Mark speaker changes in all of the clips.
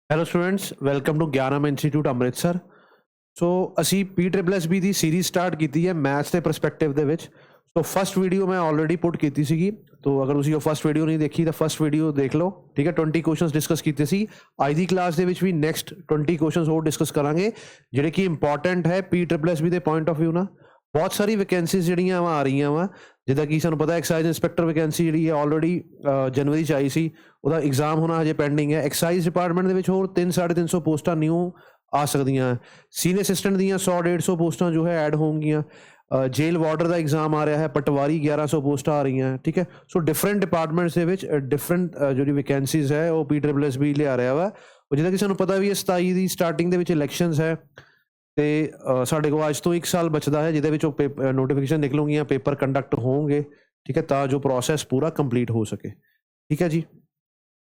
Speaker 1: Hello students, welcome to Gyanam institute Amritsar. So ਅਸੀਂ PSSB ਦੀ series start ਕੀਤੀ ਹੈ ਮੈਥਸ ਦੇ ਪਰਸਪੈਕਟਿਵ ਦੇ ਵਿੱਚ। ਸੋ ਫਸਟ ਵੀਡੀਓ ਮੈਂ ਆਲਰੇਡੀ ਪੁੱਟ ਕੀਤੀ ਸੀਗੀ, ਤੋ ਅਗਰ ਤੁਸੀਂ ਉਹ ਫਸਟ ਵੀਡੀਓ ਨਹੀਂ ਦੇਖੀ ਤਾਂ ਫਸਟ ਵੀਡੀਓ ਦੇਖ ਲਓ, ਠੀਕ ਹੈ। 20 ਕੁਐਸਚਨਸ ਡਿਸਕਸ ਕੀਤੇ ਸੀ। ਅੱਜ ਦੀ ਕਲਾਸ ਦੇ ਵਿੱਚ ਵੀ ਨੈਕਸਟ 20 ਕੁਐਸਚਨਸ ਹੋਰ ਡਿਸਕਸ ਕਰਾਂਗੇ, ਜਿਹੜੇ ਕਿ ਇੰਪੋਰਟੈਂਟ ਹੈ PSSB ਦੇ ਪੁਆਇੰਟ ਆਫ ਵਿਊ ਨਾਲ। ਬਹੁਤ ਸਾਰੀ ਵੈਕੈਂਸੀਜ਼ ਜਿਹੜੀਆਂ ਆ ਰਹੀਆਂ ਵਾ, ਜਿੱਦਾਂ ਕਿ ਸਾਨੂੰ ਪਤਾ ਐਕਸਾਈਜ਼ ਇੰਸਪੈਕਟਰ ਵੈਕੈਂਸੀ ਜਿਹੜੀ ਹੈ ਆਲਰੇਡੀ ਜਨਵਰੀ 'ਚ ਆਈ ਸੀ, ਉਹਦਾ ਐਗਜ਼ਾਮ ਹੋਣਾ ਹਜੇ ਪੈਂਡਿੰਗ ਹੈ। ਐਕਸਾਈਜ਼ ਡਿਪਾਰਟਮੈਂਟ ਦੇ ਵਿੱਚ ਹੋਰ 300-350 ਪੋਸਟਾਂ ਨਿਊ ਆ ਸਕਦੀਆਂ। ਸੀਨੀਅਰ ਅਸਿਸਟੈਂਟ ਦੀਆਂ 100-150 ਪੋਸਟਾਂ ਜੋ ਹੈ ਐਡ ਹੋਣਗੀਆਂ। ਜੇਲ੍ਹ ਵਾਰਡਰ ਦਾ ਐਗਜ਼ਾਮ ਆ ਰਿਹਾ ਹੈ, ਪਟਵਾਰੀ 1100 ਪੋਸਟਾਂ ਆ ਰਹੀਆਂ, ਠੀਕ ਹੈ। ਸੋ ਡਿਫਰੈਂਟ ਡਿਪਾਰਟਮੈਂਟਸ ਦੇ ਵਿੱਚ ਡਿਫਰੈਂਟ ਜਿਹੜੀ ਵੈਕੈਂਸੀਜ਼ ਹੈ ਉਹ PSSB ਲਿਆ ਰਿਹਾ ਵਾ। ਉਹ ਜਿੱਦਾਂ ਕਿ ਸਾਨੂੰ ਪਤਾ ਵੀ 27 ਦੀ ਸਟਾਰਟਿੰਗ ਦੇ ਵਿੱਚ ਇਲੈਕਸ਼ਨਸ ਹੈ, ਤੇ ਸਾਡੇ ਕੋਲ ਅੱਜ ਤੋਂ 1 ਸਾਲ ਬਚਦਾ ਹੈ, ਜਿਹਦੇ ਵਿੱਚ ਉਹ ਨੋਟੀਫਿਕੇਸ਼ਨ ਨਿਕਲੂਗੀਆਂ, ਪੇਪਰ ਕੰਡਕਟ ਹੋਣਗੇ, ਠੀਕ ਹੈ, ਤਾਂ ਜੋ ਪ੍ਰੋਸੈਸ ਪੂਰਾ ਕੰਪਲੀਟ ਹੋ ਸਕੇ, ਠੀਕ ਹੈ ਜੀ।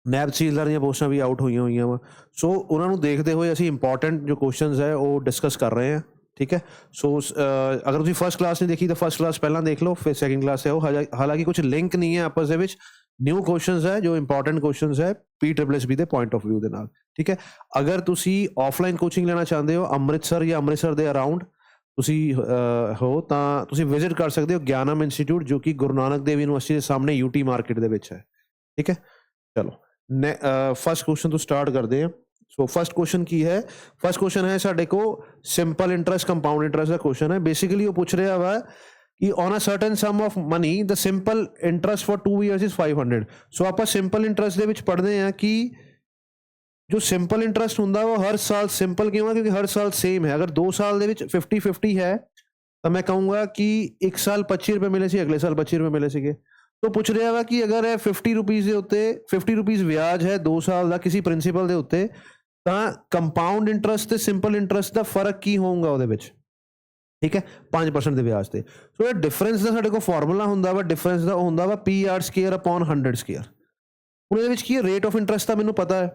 Speaker 1: ਨੈਬ ਤਹਿਸੀਲਦਾਰ ਦੀਆਂ ਪੋਸਟਾਂ ਵੀ ਆਊਟ ਹੋਈਆਂ ਵਾ। ਸੋ ਉਹਨਾਂ ਨੂੰ ਦੇਖਦੇ ਹੋਏ ਅਸੀਂ ਇੰਪੋਰਟੈਂਟ ਜੋ ਕੁਐਸਚਨਸ ਹੈ ਉਹ ਡਿਸਕਸ ਕਰ ਰਹੇ ਹਾਂ, ਠੀਕ ਹੈ। ਸੋ ਅਗਰ ਤੁਸੀਂ ਫਸਟ ਕਲਾਸ ਨਹੀਂ ਦੇਖੀ ਤਾਂ ਫਸਟ ਕਲਾਸ ਪਹਿਲਾਂ ਦੇਖ ਲਓ, ਫਿਰ ਸੈਕਿੰਡ ਕਲਾਸ ਹੈ ਉਹ। ਹਾਲਾਂਕਿ ਕੁਝ ਲਿੰਕ ਨਹੀਂ ਹੈ ਆਪਸ ਦੇ ਵਿੱਚ, ਨਿਊ ਕੁਐਸਚਨਸ ਹੈ ਜੋ ਇੰਪੋਰਟੈਂਟ ਕੁਐਸਚਨਸ ਹੈ PSSB ਦੇ ਪੁਆਇੰਟ ਆਫ ਵਿਊ ਦੇ ਨਾਲ, ਠੀਕ ਹੈ। ਅਗਰ ਤੁਸੀਂ ਆਫਲਾਈਨ ਕੋਚਿੰਗ ਲੈਣਾ ਚਾਹੁੰਦੇ ਹੋ ਅੰਮ੍ਰਿਤਸਰ ਜਾਂ ਅੰਮ੍ਰਿਤਸਰ ਦੇ ਅਰਾਊਂਡ ਤੁਸੀਂ ਹੋ, ਤਾਂ ਤੁਸੀਂ ਵਿਜ਼ਿਟ ਕਰ ਸਕਦੇ ਹੋ ਗਿਆਨਮ ਇੰਸਟੀਚਿਊਟ, ਜੋ ਕਿ ਗੁਰੂ ਨਾਨਕ ਦੇਵ ਯੂਨੀਵਰਸਿਟੀ ਦੇ ਸਾਹਮਣੇ UT ਮਾਰਕੀਟ ਦੇ ਵਿੱਚ ਹੈ, ਠੀਕ ਹੈ। ਚਲੋ ਫਸਟ ਕੁਐਸਚਨ ਤੋਂ ਸਟਾਰਟ ਕਰਦੇ ਹਾਂ। ਸੋ ਫਸਟ ਕੁਐਸਚਨ ਕੀ ਹੈ? ਫਸਟ ਕੁਐਸਚਨ ਹੈ ਸਾਡੇ ਕੋਲ ਸਿੰਪਲ ਇੰਟਰਸਟ ਕੰਪਾਊਂਡ ਇੰਟਰਸਟ ਦਾ ਕੁਐਸਚਨ ਹੈ। ਬੇਸਿਕਲੀ ਉਹ ਪੁੱਛ ਰਿਹਾ ਵਾ ਕਿ on a certain sum of money the simple interest for 2 years is 500। So ਆਪਾਂ ਸਿੰਪਲ ਇੰਟਰਸਟ ਦੇ ਵਿੱਚ ਪੜ੍ਹਦੇ ਹਾਂ ਕਿ ਜੋ ਸਿੰਪਲ ਇੰਟਰਸਟ ਹੁੰਦਾ ਉਹ ਹਰ ਸਾਲ ਸਿੰਪਲ ਕਿਉਂ ਹੈ? ਕਿਉਂਕਿ ਹਰ ਸਾਲ ਸੇਮ ਹੈ। ਅਗਰ 2 ਸਾਲ ਦੇ ਵਿੱਚ 50-50 ਹੈ ਤਾਂ ਮੈਂ ਕਹੂੰਗਾ ਕਿ ਇੱਕ ਸਾਲ 25 ਰੁਪਏ ਮਿਲੇ ਸੀ, ਅਗਲੇ ਸਾਲ 25 ਰੁਪਏ ਮਿਲੇ ਸੀਗੇ। तो पुछ रहा वा कि अगर ਇਹ 50 रुपीज़ ਦੇ ਉੱਤੇ 50 रुपीज़ ਵਿਆਜ ਹੈ 2 ਸਾਲ ਦਾ ਕਿਸੇ ਪ੍ਰਿੰਸੀਪਲ ਦੇ ਉੱਤੇ, ਤਾਂ ਕੰਪਾਊਂਡ ਇੰਟਰਸਟ ਤੇ ਸਿੰਪਲ ਇੰਟਰਸਟ ਦਾ ਫਰਕ ਕੀ ਹੋਊਗਾ ਉਹਦੇ ਵਿੱਚ, ਠੀਕ ਹੈ, 5% ਦੇ ਵਿਆਜ ਤੇ। ਸੋ ਇਹ ਡਿਫਰੈਂਸ ਦਾ ਸਾਡੇ ਕੋਲ ਫਾਰਮੂਲਾ ਹੁੰਦਾ ਵਾ, ਡਿਫਰੈਂਸ ਦਾ ਹੁੰਦਾ ਵਾ PR² / 100²। ਹੁਣ ਇਹਦੇ ਵਿੱਚ ਕੀ ਹੈ? ਰੇਟ ਆਫ ਇੰਟਰਸਟ ਤਾਂ ਮੈਨੂੰ ਪਤਾ ਹੈ,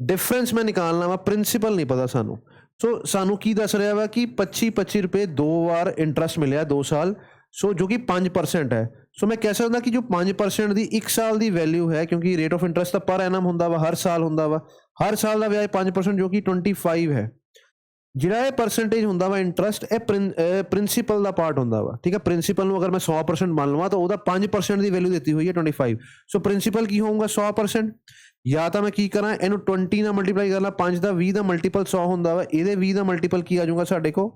Speaker 1: ਡਿਫਰੈਂਸ ਮੈਂ ਨਿਕਾਲਣਾ ਵਾ, ਪ੍ਰਿੰਸੀਪਲ ਨਹੀਂ ਪਤਾ ਸਾਨੂੰ। ਸੋ ਸਾਨੂੰ ਕੀ ਦੱਸ ਰਿਹਾ ਵਾ ਕਿ 25 ਰੁਪਏ 2 ਵਾਰ ਇੰਟਰਸਟ ਮਿਲਿਆ 2 ਸਾਲ, ਸੋ ਜੋ ਕਿ 5% ਹੈ। ਸੋ ਮੈਂ ਕਹਿ ਸਕਦਾ ਕਿ ਜੋ 5% ਦੀ 1 ਸਾਲ ਦੀ ਵੈਲਿਊ ਹੈ, ਕਿਉਂਕਿ ਰੇਟ ਆਫ ਇੰਟਰਸਟ ਤਾਂ ਪਰ ਐਨਮ ਹੁੰਦਾ ਵਾ, ਹਰ ਸਾਲ ਹੁੰਦਾ ਵਾ, ਹਰ ਸਾਲ ਦਾ ਵਿਆਜ 5% ਜੋ ਕਿ 25 ਹੈ। ਜਿਹੜਾ ਇਹ ਪਰਸੈਂਟੇਜ ਹੁੰਦਾ ਵਾ ਇੰਟਰਸਟ, ਇਹ ਪ੍ਰਿੰਸੀਪਲ ਦਾ ਪਾਰਟ ਹੁੰਦਾ ਵਾ, ਠੀਕ ਹੈ। ਪ੍ਰਿੰਸੀਪਲ ਨੂੰ ਅਗਰ ਮੈਂ 100% ਮੰਨ ਲਵਾਂ ਤਾਂ ਉਹਦਾ 5% ਦੀ ਵੈਲਿਊ ਦਿੱਤੀ ਹੋਈ ਹੈ 25। ਸੋ ਪ੍ਰਿੰਸੀਪਲ ਕੀ ਹੋਊਗਾ? 100%। ਜਾਂ ਤਾਂ ਮੈਂ ਕੀ ਕਰਾਂ, ਇਹਨੂੰ 20 ਨਾਲ ਮਲਟੀਪਲਾਈ ਕਰ ਲਾਂ, 5 ਦਾ 20 ਦਾ ਮਲਟੀਪਲ 100 ਹੁੰਦਾ ਵਾ, ਇਹਦੇ 20 ਦਾ ਮਲਟੀਪਲ ਕੀ ਆ ਜਾਊਗਾ ਸਾਡੇ ਕੋਲ?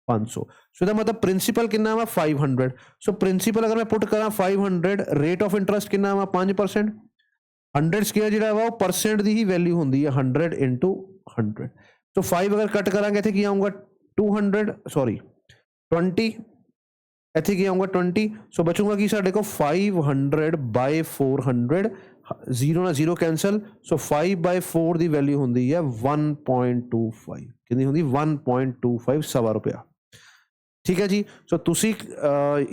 Speaker 1: 500। ਸੋ ਇਹਦਾ ਮਤਲਬ ਪ੍ਰਿੰਸੀਪਲ ਕਿੰਨਾ ਵਾ? 500। ਸੋ ਪ੍ਰਿੰਸੀਪਲ ਅਗਰ ਮੈਂ ਪੁੱਟ ਕਰਾਂ 500, ਰੇਟ ਆਫ ਇੰਟਰਸਟ ਕਿੰਨਾ ਵਾ? 5%। 100² ਜਿਹੜਾ ਵਾ ਉਹ ਪਰਸੈਂਟ ਦੀ ਹੀ ਵੈਲਿਊ ਹੁੰਦੀ ਹੈ, 100 × 100। ਸੋ 5 ਅਗਰ ਕੱਟ ਕਰਾਂਗੇ ਇੱਥੇ ਕੀ ਆਊਗਾ? 20। ਇੱਥੇ ਕੀ ਆਊਗਾ? 20। ਸੋ ਬਚੂਗਾ ਕੀ ਸਾਡੇ ਕੋਲ? 500/400, 0 ਨਾਲ 0 ਕੈਂਸਲ। ਸੋ 5/4 ਦੀ ਵੈਲਿਊ ਹੁੰਦੀ ਹੈ 1.25। ਕਿੰਨੀ ਹੁੰਦੀ? 1.25, ਸਵਾ ਰੁਪਇਆ, ਠੀਕ ਹੈ ਜੀ। ਸੋ ਤੁਸੀਂ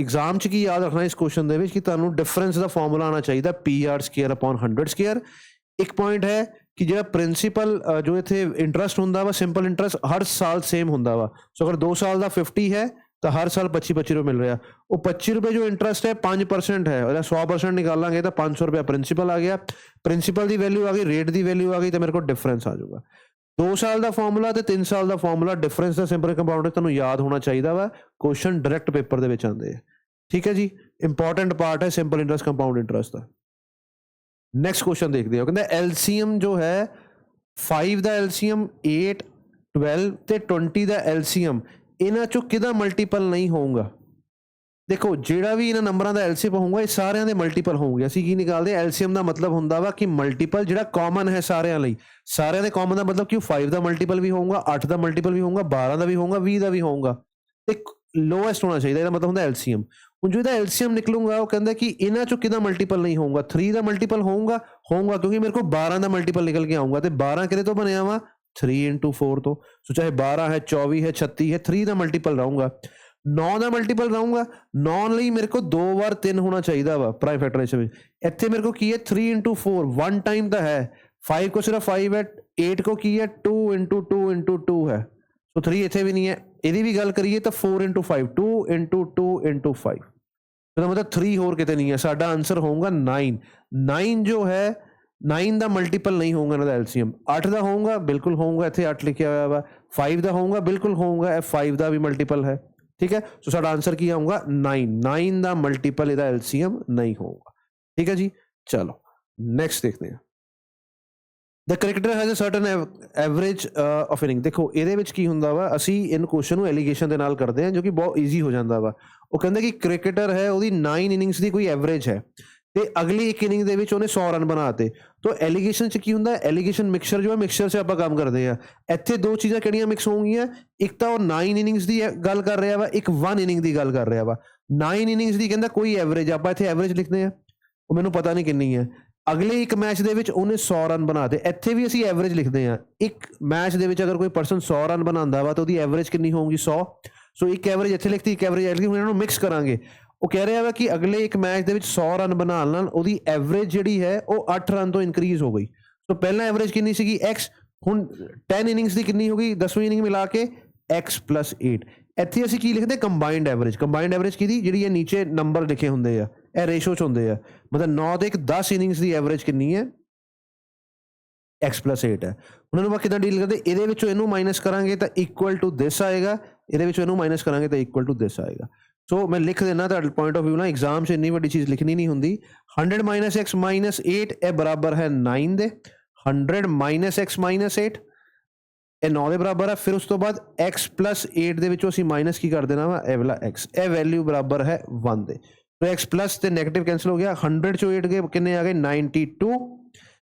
Speaker 1: ਐਗਜ਼ਾਮ 'ਚ ਕੀ ਯਾਦ ਰੱਖਣਾ ਇਸ ਕੁਐਸਚਨ ਦੇ ਵਿੱਚ ਕਿ ਤੁਹਾਨੂੰ ਡਿਫਰੈਂਸ ਦਾ ਫਾਰਮੂਲਾ ਆਉਣਾ ਚਾਹੀਦਾ, PR² / 100²। ਇੱਕ ਪੁਆਇੰਟ ਹੈ ਕਿ ਜਿਹੜਾ ਪ੍ਰਿੰਸੀਪਲ ਜੋ ਇੱਥੇ ਇੰਟਰਸਟ ਹੁੰਦਾ ਵਾ, ਸਿੰਪਲ ਇੰਟਰਸਟ ਹਰ ਸਾਲ ਸੇਮ ਹੁੰਦਾ ਵਾ। ਸੋ ਅਗਰ 2 ਸਾਲ ਦਾ 50 ਹੈ ਤਾਂ ਹਰ ਸਾਲ 25 ਰੁਪਏ ਮਿਲ ਰਿਹਾ। ਉਹ 25 ਰੁਪਏ ਜੋ ਇੰਟਰਸਟ ਹੈ 5% ਹੈ, ਉਹਦਾ 100% ਨਿਕਾਲਾਂਗੇ ਤਾਂ 500 ਰੁਪਇਆ ਪ੍ਰਿੰਸੀਪਲ ਆ ਗਿਆ। ਪ੍ਰਿੰਸੀਪਲ ਦੀ ਵੈਲਿਊ ਆ ਗਈ, ਰੇਟ ਦੀ ਵੈਲਿਊ ਆ ਗਈ, ਤਾਂ ਮੇਰੇ ਕੋਲ ਡਿਫਰੈਂਸ ਆ ਜਾਊਗਾ। 2 ਸਾਲ ਦਾ ਫਾਰਮੂਲਾ ਤੇ 3 ਸਾਲ ਦਾ ਫਾਰਮੂਲਾ, ਡਿਫਰੈਂਸ ਦਾ ਸਿੰਪਲ ਕੰਪਾਊਂਡ ਤੁਹਾਨੂੰ ਯਾਦ ਹੋਣਾ ਚਾਹੀਦਾ ਵਾ। ਕੁਐਸਚਨ ਡਾਇਰੈਕਟ ਪੇਪਰ ਦੇ ਵਿੱਚ ਆਉਂਦੇ ਆ, ਠੀਕ ਹੈ ਜੀ। ਇੰਪੋਰਟੈਂਟ ਪਾਰਟ ਹੈ ਸਿੰਪਲ ਇੰਟਰਸਟ ਕੰਪਾਊਂਡ ਇੰਟਰਸਟ ਦਾ। ਨੈਕਸਟ ਕੁਐਸਚਨ ਦੇਖਦੇ ਹੋ, ਕਹਿੰਦਾ LCM ਜੋ ਹੈ 5 ਦਾ LCM, 8, 12 ਤੇ 20 ਦਾ LCM, ਇਹਨਾਂ ਚੋਂ ਕਿਹਦਾ ਮਲਟੀਪਲ ਨਹੀਂ ਹੋਊਗਾ? ਦੇਖੋ ਜਿਹੜਾ ਵੀ ਇਹਨਾਂ ਨੰਬਰਾਂ ਦਾ LCM ਹੋਊਗਾ ਇਹ ਸਾਰਿਆਂ ਦੇ ਮਲਟੀਪਲ ਹੋਣਗੇ। ਅਸੀਂ ਕੀ ਨਿਕਾਲਦੇ? LCM ਦਾ ਮਤਲਬ ਹੁੰਦਾ ਵਾ ਕਿ ਮਲਟੀਪਲ ਜਿਹੜਾ ਕਾਮਨ ਹੈ ਸਾਰਿਆਂ ਲਈ, ਸਾਰਿਆਂ ਦੇ ਕਾਮਨ ਦਾ ਮਤਲਬ ਕਿ 5 ਦਾ ਮਲਟੀਪਲ ਵੀ ਹੋਊਗਾ, 8 ਦਾ ਮਲਟੀਪਲ ਵੀ ਹੋਊਗਾ, 12 ਦਾ ਵੀ ਹੋਊਗਾ, 20 ਦਾ ਵੀ ਹੋਊਗਾ, ਤੇ ਲੋਐਸਟ ਹੋਣਾ ਚਾਹੀਦਾ। ਇਹਦਾ ਮਤਲਬ ਹੁੰਦਾ LCM। ਹੁਣ ਜੋ ਇਹਦਾ LCM ਨਿਕਲੂਗਾ ਉਹ ਕਹਿੰਦਾ ਕਿ ਇਹਨਾਂ ਚੋਂ ਕਿਹਦਾ ਮਲਟੀਪਲ ਨਹੀਂ ਹੋਊਗਾ? 3 ਦਾ ਮਲਟੀਪਲ ਹੋਊਗਾ, ਕਿਉਂਕਿ ਮੇਰੇ ਕੋਲ 12 ਦਾ ਮਲਟੀਪਲ ਨਿਕਲ ਕੇ ਆਊਗਾ, ਤੇ 12 ਕਿਹਦੇ ਤੋਂ ਬਣਿਆ ਵਾ? 3 × 4 ਤੋਂ। ਸੋ ਚਾਹੇ 12 ਹੈ, 24 ਹੈ, 36 ਹੈ, 3 ਦਾ ਮਲਟੀਪਲ ਰਹੂਗਾ। 9 ਦਾ ਮਲਟੀਪਲ ਰਹੂਗਾ, 9 ਲਈ ਮੇਰੇ ਕੋਲ 2 ਵਾਰ 3 ਹੋਣਾ ਚਾਹੀਦਾ ਵਾ ਪ੍ਰਾਈਮ ਫੈਕਟਰਾਈਜ਼ੇਸ਼ਨ ਵਿੱਚ। ਇੱਥੇ ਮੇਰੇ ਕੋਲ ਕੀ ਹੈ? 3 × 4, 1 ਟਾਈਮ ਤਾਂ ਹੈ। 5 को सिर्फ 5 है, 8 को की है 2 × 2 × 2 है, सो 3 ਇੱਥੇ ਵੀ ਨਹੀਂ ਹੈ। ਇਹਦੀ ਵੀ ਗੱਲ ਕਰੀਏ ਤਾਂ 4 × 5, 2 × 2 × 5, ਇਹਦਾ ਮਤਲਬ 3 ਹੋਰ ਕਿਤੇ ਨਹੀਂ ਹੈ। ਸਾਡਾ ਆਂਸਰ ਹੋਊਗਾ 9। 9 ਜੋ ਹੈ 9 ਦਾ ਮਲਟੀਪਲ ਨਹੀਂ ਹੋਊਗਾ ਇਹਨਾਂ ਦਾ ਐਲਸੀਐਮ। 8 ਦਾ ਹੋਊਗਾ, ਬਿਲਕੁਲ ਹੋਊਗਾ, ਇੱਥੇ 8 ਲਿਖਿਆ ਹੋਇਆ ਵਾ। 5 ਦਾ ਹੋਊਗਾ, ਬਿਲਕੁਲ ਹੋਊਗਾ, ਇਹ 5 ਦਾ ਵੀ ਮਲਟੀਪਲ ਹੈ। ਠੀਕ ਹੈ, ਸੋ ਸਾਡਾ ਆਂਸਰ ਕੀ ਆਊਗਾ 9 ਦਾ ਮਲਟੀਪਲ ਇਹਦਾ ਐਲਸੀਐਮ ਨਹੀਂ ਹੋਊਗਾ। ਠੀਕ ਹੈ ਜੀ, ਚਲੋ ਨੈਕਸਟ ਦੇਖਦੇ ਹਾਂ। The cricketer has a certain average of inning. ਦੇਖੋ ਇਹਦੇ ਵਿੱਚ ਕੀ ਹੁੰਦਾ ਵਾ, ਅਸੀਂ ਇਹਨ ਕੁਐਸਚਨ ਨੂੰ ਐਲੀਗੇਸ਼ਨ ਦੇ ਨਾਲ ਕਰਦੇ ਹਾਂ ਜੋ ਕਿ ਬਹੁਤ ਈਜ਼ੀ ਹੋ ਜਾਂਦਾ ਵਾ। ਉਹ ਕਹਿੰਦੇ ਕਿ ਕ੍ਰਿਕਟਰ ਹੈ, ਉਹਦੀ 9 ਇਨਿੰਗਸ ਦੀ ਕੋਈ ਐਵਰੇਜ ਹੈ ਤੇ ਅਗਲੀ ਇੱਕ ਇਨਿੰਗ ਦੇ ਵਿੱਚ ਉਹਨੇ 100 ਰਨ ਬਣਾਤੇ। ਤਾਂ ਐਲੀਗੇਸ਼ਨ 'ਚ ਕੀ ਹੁੰਦਾ, ਐਲੀਗੇਸ਼ਨ ਮਿਕਸਚਰ ਜੋ ਹੈ, ਮਿਕਸਚਰ 'ਚ ਆਪਾਂ ਕੰਮ ਕਰਦੇ ਹਾਂ। ਇੱਥੇ ਦੋ ਚੀਜ਼ਾਂ ਕਿਹੜੀਆਂ ਮਿਕਸ ਹੋਣਗੀਆਂ, ਇੱਕ ਤਾਂ ਉਹ 9 ਇਨਿੰਗਸ ਦੀ ਗੱਲ ਕਰ ਰਿਹਾ ਵਾ, ਇੱਕ 1 ਇਨਿੰਗ ਦੀ ਗੱਲ ਕਰ ਰਿਹਾ ਵਾ। 9 ਇਨਿੰਗਸ ਦੀ ਕਹਿੰਦਾ ਕੋਈ ਐਵਰੇਜ, ਆਪਾਂ ਇੱਥੇ ਐਵਰੇਜ ਲਿਖਦੇ ਹਾਂ, ਉਹ ਮੈਨੂੰ ਪਤਾ ਨਹੀਂ ਕਿੰਨੀ ਹੈ। ਅਗਲੇ ਇੱਕ ਮੈਚ ਦੇ ਵਿੱਚ ਉਹਨੇ 100 ਰਨ ਬਣਾਤੇ, ਇੱਥੇ ਵੀ ਅਸੀਂ ਐਵਰੇਜ ਲਿਖਦੇ ਹਾਂ। ਇੱਕ ਮੈਚ ਦੇ ਵਿੱਚ ਅਗਰ ਕੋਈ ਪਰਸਨ 100 ਰਨ ਬਣਾਉਂਦਾ ਵਾ ਤਾਂ ਉਹਦੀ ਐਵਰੇਜ ਕਿੰਨੀ ਹੋਊਗੀ 100। ਸੋ ਇੱਕ ਐਵਰੇਜ ਇੱਥੇ ਲਿਖਤੀ, ਇੱਕ ਐਵਰੇਜ ਲਿਖਤੀ, ਇਹਨਾਂ ਨੂੰ ਮਿਕਸ ਕਰਾਂਗੇ। ਉਹ ਕਹਿ ਰਿਹਾ ਵਾ ਕਿ ਅਗਲੇ ਇੱਕ ਮੈਚ ਦੇ ਵਿੱਚ 100 ਰਨ ਬਣਾਉਣ ਨਾਲ ਉਹਦੀ ਐਵਰੇਜ ਜਿਹੜੀ ਹੈ ਉਹ 8 ਰਨ ਤੋਂ ਇਨਕਰੀਜ਼ ਹੋ ਗਈ। ਸੋ ਪਹਿਲਾਂ ਐਵਰੇਜ ਕਿੰਨੀ ਸੀਗੀ x, ਹੁਣ 10 ਇਨਿੰਗਸ ਦੀ ਕਿੰਨੀ ਹੋ ਗਈ, 10ਵੀਂ ਇਨਿੰਗ ਮਿਲਾ ਕੇ x + 8। ਇੱਥੇ ਅਸੀਂ ਕੀ ਲਿਖਦੇ, ਕੰਬਾਈਨਡ ਐਵਰੇਜ। ਕੰਬਾਈਨਡ ਐਵਰੇਜ ਕਿਹਦੀ, ਜਿਹੜੀ ਇਹ ਨੀਚੇ ਨੰਬਰ ਲਿਖੇ ਹੁੰਦੇ ਆ, ਇਹ ਰੇਸ਼ੋ 'ਚ ਹੁੰਦੇ ਆ। ਮਤਲਬ 9 ਤੇ 10 ਇਨਿੰਗਸ ਦੀ ਐਵਰੇਜ ਕਿੰਨੀ ਹੈ, x + 8 ਹੈ। ਉਹਨਾਂ ਨੂੰ ਆਪਾਂ ਕਿੱਦਾਂ ਡੀਲ ਕਰਦੇ, ਇਹਦੇ ਵਿੱਚੋਂ ਇਹਨੂੰ ਮਾਈਨਸ ਕਰਾਂਗੇ ਤਾਂ ਇਕੁਅਲ ਟੂ ਦਿਸ ਆਏਗਾ, ਇਹਦੇ ਵਿੱਚੋਂ ਇਹਨੂੰ ਮਾਈਨਸ ਕਰਾਂਗੇ ਤਾਂ ਇਕੁਅਲ ਟੂ ਦਿਸ ਆਏਗਾ। ਸੋ ਮੈਂ ਲਿਖ ਦੇਣਾ ਤੁਹਾਡੇ ਪੁਆਇੰਟ ਆਫ ਵਿਊ ਨਾਲ, ਐਗਜ਼ਾਮ 'ਚ ਇੰਨੀ ਵੱਡੀ ਚੀਜ਼ ਲਿਖਣੀ ਨਹੀਂ ਹੁੰਦੀ। 100 - x - 8 ਇਹ ਬਰਾਬਰ ਹੈ 9 ਦੇ। 100 - x - 8 ਇਹ 9 ਦੇ ਬਰਾਬਰ ਹੈ। ਫਿਰ ਉਸ ਤੋਂ ਬਾਅਦ x + 8 ਦੇ ਵਿੱਚੋਂ ਅਸੀਂ ਮਾਈਨਸ ਕੀ ਕਰ ਦੇਣਾ ਵਾ, ਇਹ ਵਾਲਾ x, ਇਹ ਵੈਲਿਊ ਬਰਾਬਰ ਹੈ 1 ਦੇ। ਸੋ x ਪਲੱਸ ਤੇ ਨੈਗੇਟਿਵ ਕੈਂਸਲ ਹੋ ਗਿਆ। 100 ਚੋਂ 8 ਗਏ, ਕਿੰਨੇ ਆ ਗਏ 92।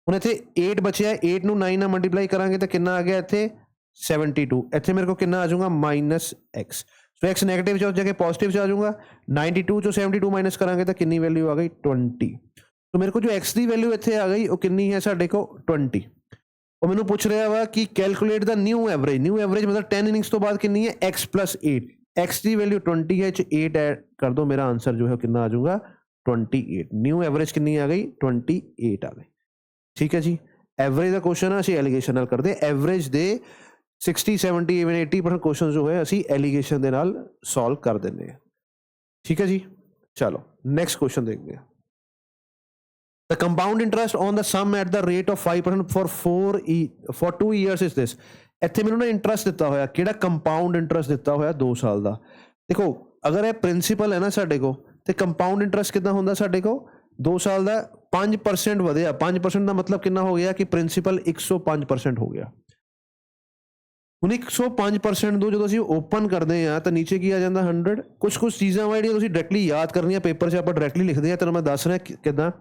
Speaker 1: ਹੁਣ ਇੱਥੇ 8 ਬਚਿਆ, 8 ਨੂੰ 9 ਨਾਲ ਮਲਟੀਪਲਾਈ ਕਰਾਂਗੇ ਤਾਂ ਕਿੰਨਾ ਆ ਗਿਆ ਇੱਥੇ 72। ਇੱਥੇ ਮੇਰੇ ਕੋਲ ਕਿੰਨਾ ਆ ਜਾਊਗਾ -x। ਸੋ x ਨੈਗੇਟਿਵ 'ਚ ਉਸ ਜਗ੍ਹਾ ਪੋਜ਼ਿਟਿਵ 'ਚ ਆ ਜਾਊਗਾ। 92 ਚੋਂ 72 ਮਾਈਨਸ ਕਰਾਂਗੇ ਤਾਂ ਕਿੰਨੀ ਵੈਲਿਊ ਆ ਗਈ 20। ਸੋ ਮੇਰੇ ਕੋਲ ਜੋ x ਦੀ ਵੈਲਿਊ ਇੱਥੇ ਆ ਗਈ ਉਹ ਕਿੰਨੀ ਹੈ ਸਾਡੇ ਕੋਲ 20। ਉਹ ਮੈਨੂੰ ਪੁੱਛ ਰਿਹਾ ਵਾ ਕਿ ਕੈਲਕੂਲੇਟ ਦਾ ਨਿਊ ਐਵਰੇਜ। ਨਿਊ ਐਵਰੇਜ ਮਤਲਬ 10 ਇਨਿੰਗਸ ਤੋਂ ਬਾਅਦ ਕਿੰਨੀ ਹੈ, x + 8। x ਦੀ ਵੈਲਿਊ 20 ਹੈ, 'ਚ 8 ਐਡ ਕਰ ਦੋ, ਮੇਰਾ ਆਂਸਰ ਜੋ ਹੈ ਕਿੰਨਾ ਆ ਜਾਊਗਾ 28। ਨਿਊ ਐਵਰੇਜ ਕਿੰਨੀ ਆ ਗਈ 28 ਆ ਗਈ। ਠੀਕ ਹੈ ਜੀ, ਐਵਰੇਜ ਦਾ ਕੁਐਸਚਨ ਆ, ਅਸੀਂ ਐਲੀਗੇਸ਼ਨ ਨਾਲ ਕਰਦੇ। ਐਵਰੇਜ ਦੇ 60, 70, ਇਵਨ 80% ਕੁਐਸਚਨ ਜੋ ਹੈ ਅਸੀਂ ਐਲੀਗੇਸ਼ਨ ਦੇ ਨਾਲ ਸੋਲਵ ਕਰ ਦਿੰਦੇ ਹਾਂ। ਠੀਕ ਹੈ ਜੀ, ਚਲੋ ਨੈਕਸਟ ਕੁਐਸਚਨ ਦੇਖਦੇ ਹਾਂ। The compound interest on the sum at the rate of 5% for 2 years is this। ਇੱਥੇ ਮੈਨੂੰ ਨਾ ਇੰਟਰਸਟ ਦਿੱਤਾ ਹੋਇਆ, ਕਿਹੜਾ ਕੰਪਾਊਂਡ ਇੰਟਰਸਟ ਦਿੱਤਾ ਹੋਇਆ 2 ਸਾਲ ਦਾ। ਦੇਖੋ ਅਗਰ ਇਹ ਪ੍ਰਿੰਸੀਪਲ ਹੈ ਨਾ ਸਾਡੇ ਕੋਲ, ਤੇ ਕੰਪਾਊਂਡ ਇੰਟਰਸਟ ਕਿੱਦਾਂ ਹੁੰਦਾ ਸਾਡੇ ਕੋਲ 2 ਸਾਲ ਦਾ 5% ਵਧਿਆ। 5% ਦਾ ਮਤਲਬ ਕਿੰਨਾ ਹੋ ਗਿਆ ਕਿ ਪ੍ਰਿੰਸੀਪਲ 105% ਹੋ ਗਿਆ। ਹੁਣ 105% ਤੋਂ ਜਦੋਂ ਅਸੀਂ ਓਪਨ ਕਰਦੇ ਹਾਂ ਤਾਂ ਨੀਚੇ ਕੀ ਆ ਜਾਂਦਾ 100। ਕੁਝ ਚੀਜ਼ਾਂ ਵਾ ਜਿਹੜੀਆਂ ਤੁਸੀਂ ਡਾਇਰੈਕਟਲੀ ਯਾਦ ਕਰਨੀਆਂ, ਪੇਪਰ 'ਚ ਆਪਾਂ ਡਾਇਰੈਕਟਲੀ ਲਿਖਦੇ ਹਾਂ। ਤੈਨੂੰ ਮੈਂ ਦੱਸ ਰਿਹਾ ਕਿੱਦਾਂ।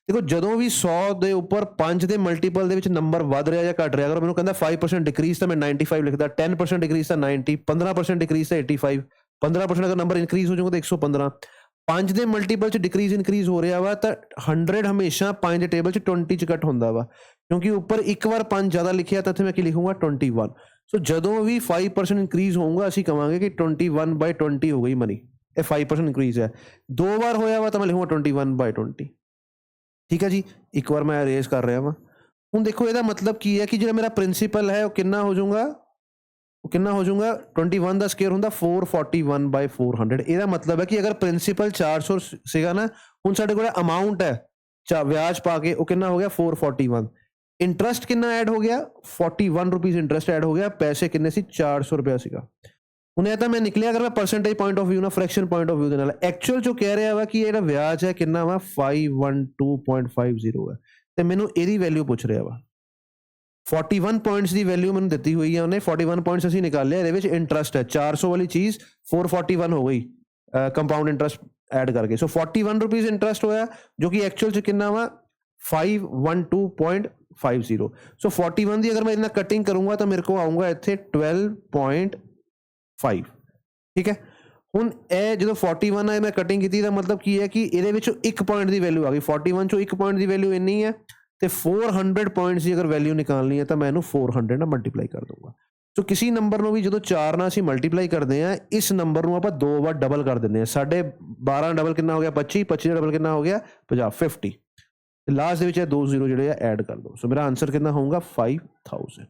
Speaker 1: ਦੇਖੋ ਜਦੋਂ ਵੀ 100 ਦੇ ਉੱਪਰ 5 ਦੇ ਮਲਟੀਪਲ ਦੇ ਵਿੱਚ ਨੰਬਰ ਵੱਧ ਰਿਹਾ ਜਾਂ ਘਟ ਰਿਹਾ, ਅਗਰ ਮੈਨੂੰ ਕਹਿੰਦਾ 5% ਡਿਕਰੀਜ਼ ਤਾਂ ਮੈਂ 95 ਲਿਖਦਾ, 10% ਡਿਕਰੀਜ਼ ਤਾਂ 90, 15% ਡਿਕਰੀਜ਼ ਤਾਂ 85, 15% ਅਗਰ ਨੰਬਰ ਇਨਕਰੀਜ਼ ਹੋ ਜਾਊਗਾ ਤਾਂ 115। 5 ਦੇ ਮਲਟੀਪਲ 'ਚ ਡਿਕਰੀਜ਼ ਇਨਕਰੀਜ਼ ਹੋ ਰਿਹਾ ਵਾ ਤਾਂ 100 ਹਮੇਸ਼ਾ 5 ਦੇ ਟੇਬਲ 'ਚ 20 'ਚ ਕੱਟ ਹੁੰਦਾ ਵਾ, ਕਿਉਂਕਿ ਉੱਪਰ ਇੱਕ ਵਾਰ 5 ਜ਼ਿਆਦਾ ਲਿਖਿਆ ਤਾਂ ਇੱਥੇ ਮੈਂ ਕੀ ਲਿਖੂੰਗਾ 21। ਸੋ ਜਦੋਂ ਵੀ 5% ਇਨਕਰੀਜ਼ ਹੋਊਗਾ ਅਸੀਂ ਕਹਾਂਗੇ ਕਿ 21/20 ਹੋ ਗਈ ਮਨੀ। ਇਹ 5% ਇਨਕਰੀਜ਼ ਹੈ। 2 ਵਾਰ ਹੋਇਆ ਵਾ ਤਾਂ ਮੈਂ ਲਿਖੂੰਗਾ 21/20। ਠੀਕ ਹੈ ਜੀ, ਇੱਕ ਵਾਰ ਮੈਂ ਅਰੇਂਜ ਕਰ ਰਿਹਾ ਵਾਂ। ਹੁਣ ਦੇਖੋ ਇਹਦਾ ਮਤਲਬ ਕੀ ਹੈ ਕਿ ਜਿਹੜਾ ਮੇਰਾ ਪ੍ਰਿੰਸੀਪਲ ਹੈ ਉਹ ਕਿੰਨਾ ਹੋ ਜਾਊਗਾ, 21 ਦਾ ਸਕੁਅਰ ਹੁੰਦਾ 441/400। ਇਹਦਾ ਮਤਲਬ ਹੈ ਕਿ ਅਗਰ ਪ੍ਰਿੰਸੀਪਲ 400 ਸੀਗਾ ਨਾ, ਹੁਣ ਸਾਡੇ ਕੋਲ ਅਮਾਊਂਟ ਹੈ ਵਿਆਜ ਪਾ ਕੇ ਉਹ ਕਿੰਨਾ ਹੋ ਗਿਆ 441। ਇੰਟਰਸਟ ਕਿੰਨਾ ਐਡ ਹੋ ਗਿਆ 41 ਰੁਪੀਜ਼ ਇੰਟਰਸਟ ਐਡ ਹੋ ਗਿਆ। ਪੈਸੇ ਕਿੰਨੇ ਸੀ 400 ਰੁਪਇਆ ਸੀਗਾ। ਹੁਣ ਇਹ ਤਾਂ ਮੈਂ ਨਿਕਲਿਆ ਅਗਰ ਮੈਂ ਪਰਸੈਂਟੇਜ ਪੁਆਇੰਟ ਆਫ ਵਿਊ ਨਾਲ, ਫ੍ਰੈਕਸ਼ਨ ਪੁਆਇੰਟ ਆਫ ਵਿਊ ਦੇ ਨਾਲ, ਐਕਚੁਅਲ ਜੋ ਕਹਿ ਰਿਹਾ ਵਾ ਕਿ ਇਹਦਾ ਵਿਆਜ ਹੈ ਕਿੰਨਾ ਵਾ 512.50 ਹੈ ਤੇ ਮੈਨੂੰ ਇਹਦੀ ਵੈਲਿਊ ਪੁੱਛ ਰਿਹਾ ਵਾ। 41 ਪੁਆਇੰਟਸ ਦੀ ਵੈਲਿਊ ਮੈਨੂੰ ਦਿੱਤੀ ਹੋਈ ਹੈ ਉਹਨੇ। 41 ਪੁਆਇੰਟਸ ਅਸੀਂ ਨਿਕਾਲਿਆ, ਇਹਦੇ ਵਿੱਚ ਇੰਟਰਸਟ ਹੈ 400 ਵਾਲੀ ਚੀਜ਼ 441 ਹੋ ਗਈ ਕੰਪਾਊਂਡ ਇੰਟਰਸਟ ਐਡ ਕਰਕੇ। ਸੋ 41 ਰੁਪੀਜ਼ ਇੰਟਰਸਟ ਹੋਇਆ ਜੋ ਕਿ ਐਕਚੁਅਲ 'ਚ ਕਿੰਨਾ ਵਾ 512.50। ਸੋ 41 ਦੀ ਅਗਰ ਮੈਂ ਇਹਨਾਂ ਕਟਿੰਗ ਕਰੂੰਗਾ ਤਾਂ ਮੇਰੇ ਕੋਲ ਆਊਂਗਾ ਇੱਥੇ 12.5। ਠੀਕ ਹੈ, ਹੁਣ ਇਹ ਜਦੋਂ 41 ਹੈ ਮੈਂ ਕਟਿੰਗ ਕੀਤੀ ਤਾਂ ਮਤਲਬ ਕੀ ਹੈ ਕਿ ਇਹਦੇ ਵਿੱਚੋਂ 1 ਪੁਆਇੰਟ ਦੀ ਵੈਲਿਊ ਆ ਗਈ। 41 ਚੋਂ 1 ਪੁਆਇੰਟ ਦੀ ਵੈਲਿਊ ਇੰਨੀ ਹੈ ਤੇ 400 ਪੁਆਇੰਟਸ ਦੀ ਅਗਰ ਵੈਲਿਊ ਨਿਕਾਲਣੀ ਹੈ ਤਾਂ ਮੈਂ ਇਹਨੂੰ 400 ਨਾਲ ਮਲਟੀਪਲਾਈ ਕਰ ਦੂੰਗਾ। ਸੋ ਕਿਸੇ ਨੰਬਰ ਨੂੰ ਵੀ ਜਦੋਂ 4 ਨਾਲ ਅਸੀਂ ਮਲਟੀਪਲਾਈ ਕਰਦੇ ਹਾਂ, ਇਸ ਨੰਬਰ ਨੂੰ ਆਪਾਂ 2 ਵਾਰ ਡਬਲ ਕਰ ਦਿੰਦੇ ਹਾਂ। 12.5 ਡਬਲ ਕਿੰਨਾ ਹੋ ਗਿਆ 25, 25 ਦਾ ਡਬਲ ਕਿੰਨਾ ਹੋ ਗਿਆ 50, 50। ਲਾਸਟ ਦੇ ਵਿੱਚ ਇਹ 2 0 ਜਿਹੜੇ ਆ ਐਡ ਕਰ ਦਿਓ। ਸੋ ਮੇਰਾ ਆਂਸਰ ਕਿੰਨਾ ਹੋਊਗਾ 5000।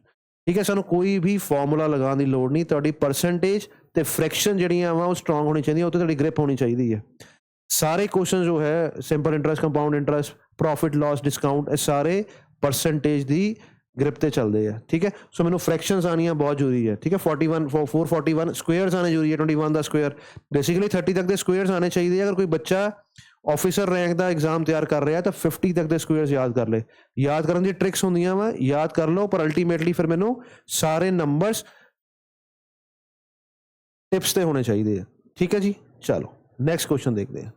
Speaker 1: ਠੀਕ ਹੈ, ਸਾਨੂੰ ਕੋਈ ਵੀ ਫਾਰਮੂਲਾ ਲਗਾਉਣ ਦੀ ਲੋੜ ਨਹੀਂ। ਤੁਹਾਡੀ ਪਰਸੈਂਟੇਜ ਤੇ ਫ੍ਰੈਕਸ਼ਨ ਜਿਹੜੀਆਂ ਵਾ ਉਹ ਸਟਰੋਂਗ ਹੋਣੀ ਚਾਹੀਦੀਆਂ, ਉਹ 'ਤੇ ਤੁਹਾਡੀ ਗ੍ਰਿਪ ਹੋਣੀ ਚਾਹੀਦੀ ਹੈ। ਸਾਰੇ ਕੁਐਸਚਨ ਜੋ ਹੈ simple interest, compound interest, profit loss, discount, ਇਹ ਸਾਰੇ परसेंटेज की ग्रिप ते चलते हैं, ठीक है। सो मैंने फ्रैक्शंस आनियाँ बहुत जरूरी है, ठीक है। 41 441 स्क्वेयर्स आने जरूरी है, 21 का स्क्वेयर, बेसिकली 30 तक के स्क्वेयर्स आने चाहिए। अगर कोई बच्चा ऑफिसर रैंक का एग्जाम तैयार कर रहा है तो 50 तक के स्क्वेयर्स याद कर ले। याद करने की ट्रिक्स होंदियां वा, याद कर लो, पर अल्टीमेटली फिर मैनू सारे नंबर्स टिप्स ते होने चाहिए, ठीक है जी। चलो नेक्स्ट क्वेश्चन देखते हैं।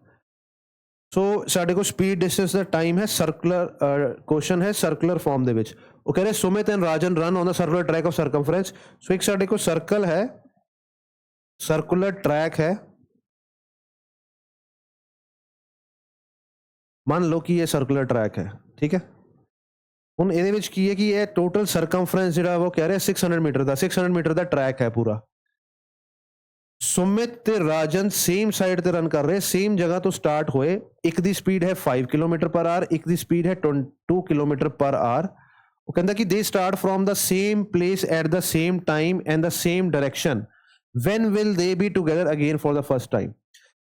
Speaker 1: सो साडे को स्पीड डिस्टेंस का टाइम है सर्कुलर, क्वेश्चन है सर्कुलर फॉर्म दे विच। वो कह रहे Sumit and Rajan run on the circular track of circumference. So एक साडे को सर्कल है, सर्कुलर ट्रैक है, मान लो कि ये सर्कुलर ट्रैक है, ठीक है। हुण इहदे विच की है कि ये टोटल सर्कमफ्रेंस जिहड़ा वो कह रहे 600 मीटर का, 600 मीटर का ट्रैक है पूरा। सुमित ते राजन सेम साइड ते रन कर रहे, सेम जगह तो स्टार्ट होए। एक दी स्पीड है 5 किलोमीटर पर आवर, एक दी स्पीड है 2 किलोमीटर पर आवर। वो कहता कि they start from the same place at the same time and the same direction, when will they be together again for the first time.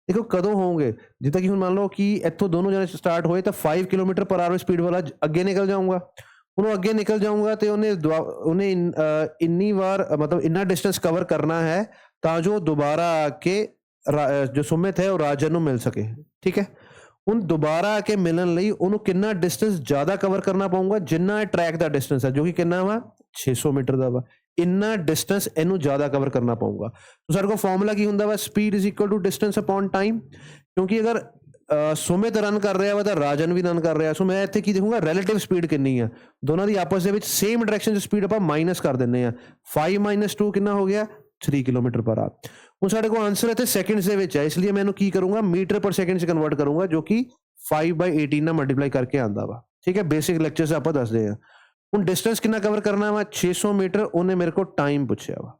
Speaker 1: देखो कदों होंगे, जितना कि मान लो कि इतों दोनों जने स्टार्ट होए तो 5 किलोमीटर पर आवर स्पीड वाला अगे निकल जाऊंगा। उन्होंने अगे निकल जाऊंगा तो उन्हें इन्नी बार मतलब इन्ना डिस्टेंस कवर करना है ताजो दोबारा आके जो सुमित है और राजन को मिल सके, ठीक है। उन दोबारा आके मिलन लई उन्होंने कितना डिस्टेंस ज्यादा कवर करना पाऊंगा, जिन्ना ट्रैक का डिस्टेंस है जो कि कितना वा 600 मीटर का वा, इन्ना डिस्टेंस इनू ज्यादा कवर करना पाऊंगा। तो सारे को फॉर्मूला की हुंदा वा speed is equal to distance upon time. क्योंकि अगर सुमित रन कर रहा है तो राजन भी रन कर रहा है, सो मैं इत्थे की देखूंगा रिलेटिव स्पीड कितनी है, दोनों की आपस दे विच सेम डायरेक्शन स्पीड आप माइनस कर देने हैं। 5 - 2 कितना हो गया 3 किलोमीटर पर आवर। हुण साडे को आंसर इत्थे सेकंड्स दे विच है, इसलिए मैं इहनू की करूंगा मीटर पर सेकंड से कन्वर्ट करूंगा, जो कि 5/18 ना मल्टीप्लाई करके आंदा वा, ठीक है। बेसिक लेक्चर से आप दसदे हैं। हुण डिस्टेंस कितना कवर करना वा 600 मीटर, उन्हें मेरे को टाइम पूछया वा,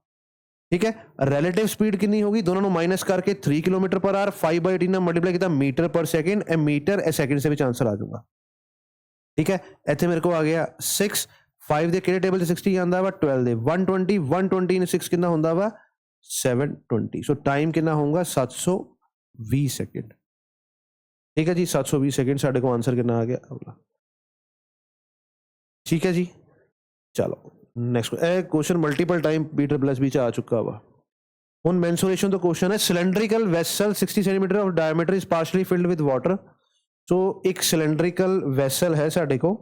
Speaker 1: ठीक है। रिलेटिव स्पीड कितनी होगी, दोनों को माइनस करके 3 किलोमीटर पर आवर, 5/18 ना मल्टीप्लाई किया मीटर पर सेकंड, ए मीटर ए सेकंड से भी आंसर आ जाऊंगा, ठीक है। इत्थे मेरे को आ गया 6, 5 दे किहड़े टेबल 60 आंदा वा 12 दे 120, 120 * 6 कितना हुंदा वा 720। सो टाइम कितना होगा 720 सेकंड, ठीक है जी। 720 सेकंड साडे को आंसर कितना आ गया अगला, ठीक है जी। चलो next question multiple time B+B आ चुका वा। हुण मेंसुरेशन तो क्वेश्चन है cylindrical vessel 60 centimetre of diameter is partially filled with water. So एक सिलेंड्रिकल वेसल है साडे को,